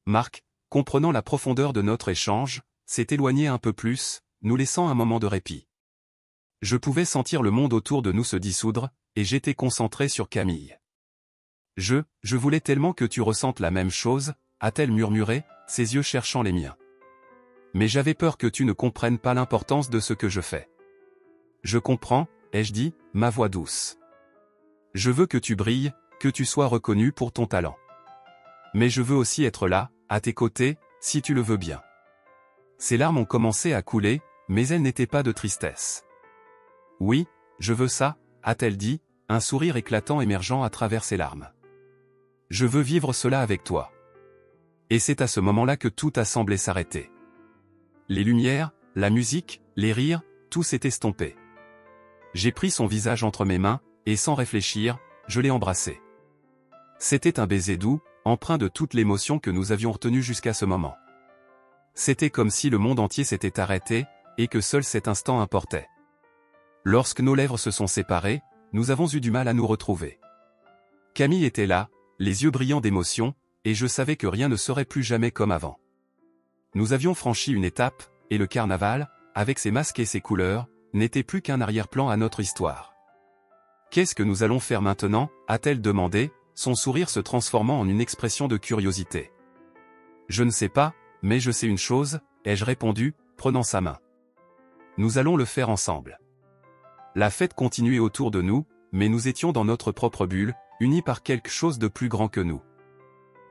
Marc, comprenant la profondeur de notre échange, s'est éloigné un peu plus, nous laissant un moment de répit. Je pouvais sentir le monde autour de nous se dissoudre, et j'étais concentré sur Camille. Je voulais tellement que tu ressentes la même chose, a-t-elle murmuré, ses yeux cherchant les miens. Mais j'avais peur que tu ne comprennes pas l'importance de ce que je fais. Je comprends, ai-je dit, ma voix douce. Je veux que tu brilles, que tu sois reconnu pour ton talent. Mais je veux aussi être là, à tes côtés, si tu le veux bien. Ses larmes ont commencé à couler, mais elles n'étaient pas de tristesse. Oui, je veux ça, a-t-elle dit, un sourire éclatant émergeant à travers ses larmes. Je veux vivre cela avec toi. Et c'est à ce moment-là que tout a semblé s'arrêter. Les lumières, la musique, les rires, tout s'est estompé. J'ai pris son visage entre mes mains, et sans réfléchir, je l'ai embrassé. C'était un baiser doux, empreint de toute l'émotion que nous avions retenue jusqu'à ce moment. C'était comme si le monde entier s'était arrêté, et que seul cet instant importait. Lorsque nos lèvres se sont séparées, nous avons eu du mal à nous retrouver. Camille était là, les yeux brillants d'émotion, et je savais que rien ne serait plus jamais comme avant. Nous avions franchi une étape, et le carnaval, avec ses masques et ses couleurs, n'était plus qu'un arrière-plan à notre histoire. Qu'est-ce que nous allons faire maintenant, a-t-elle demandé, son sourire se transformant en une expression de curiosité. Je ne sais pas, mais je sais une chose, ai-je répondu, prenant sa main. Nous allons le faire ensemble. La fête continuait autour de nous, mais nous étions dans notre propre bulle, unis par quelque chose de plus grand que nous.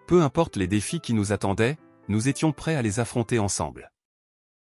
Peu importe les défis qui nous attendaient, nous étions prêts à les affronter ensemble.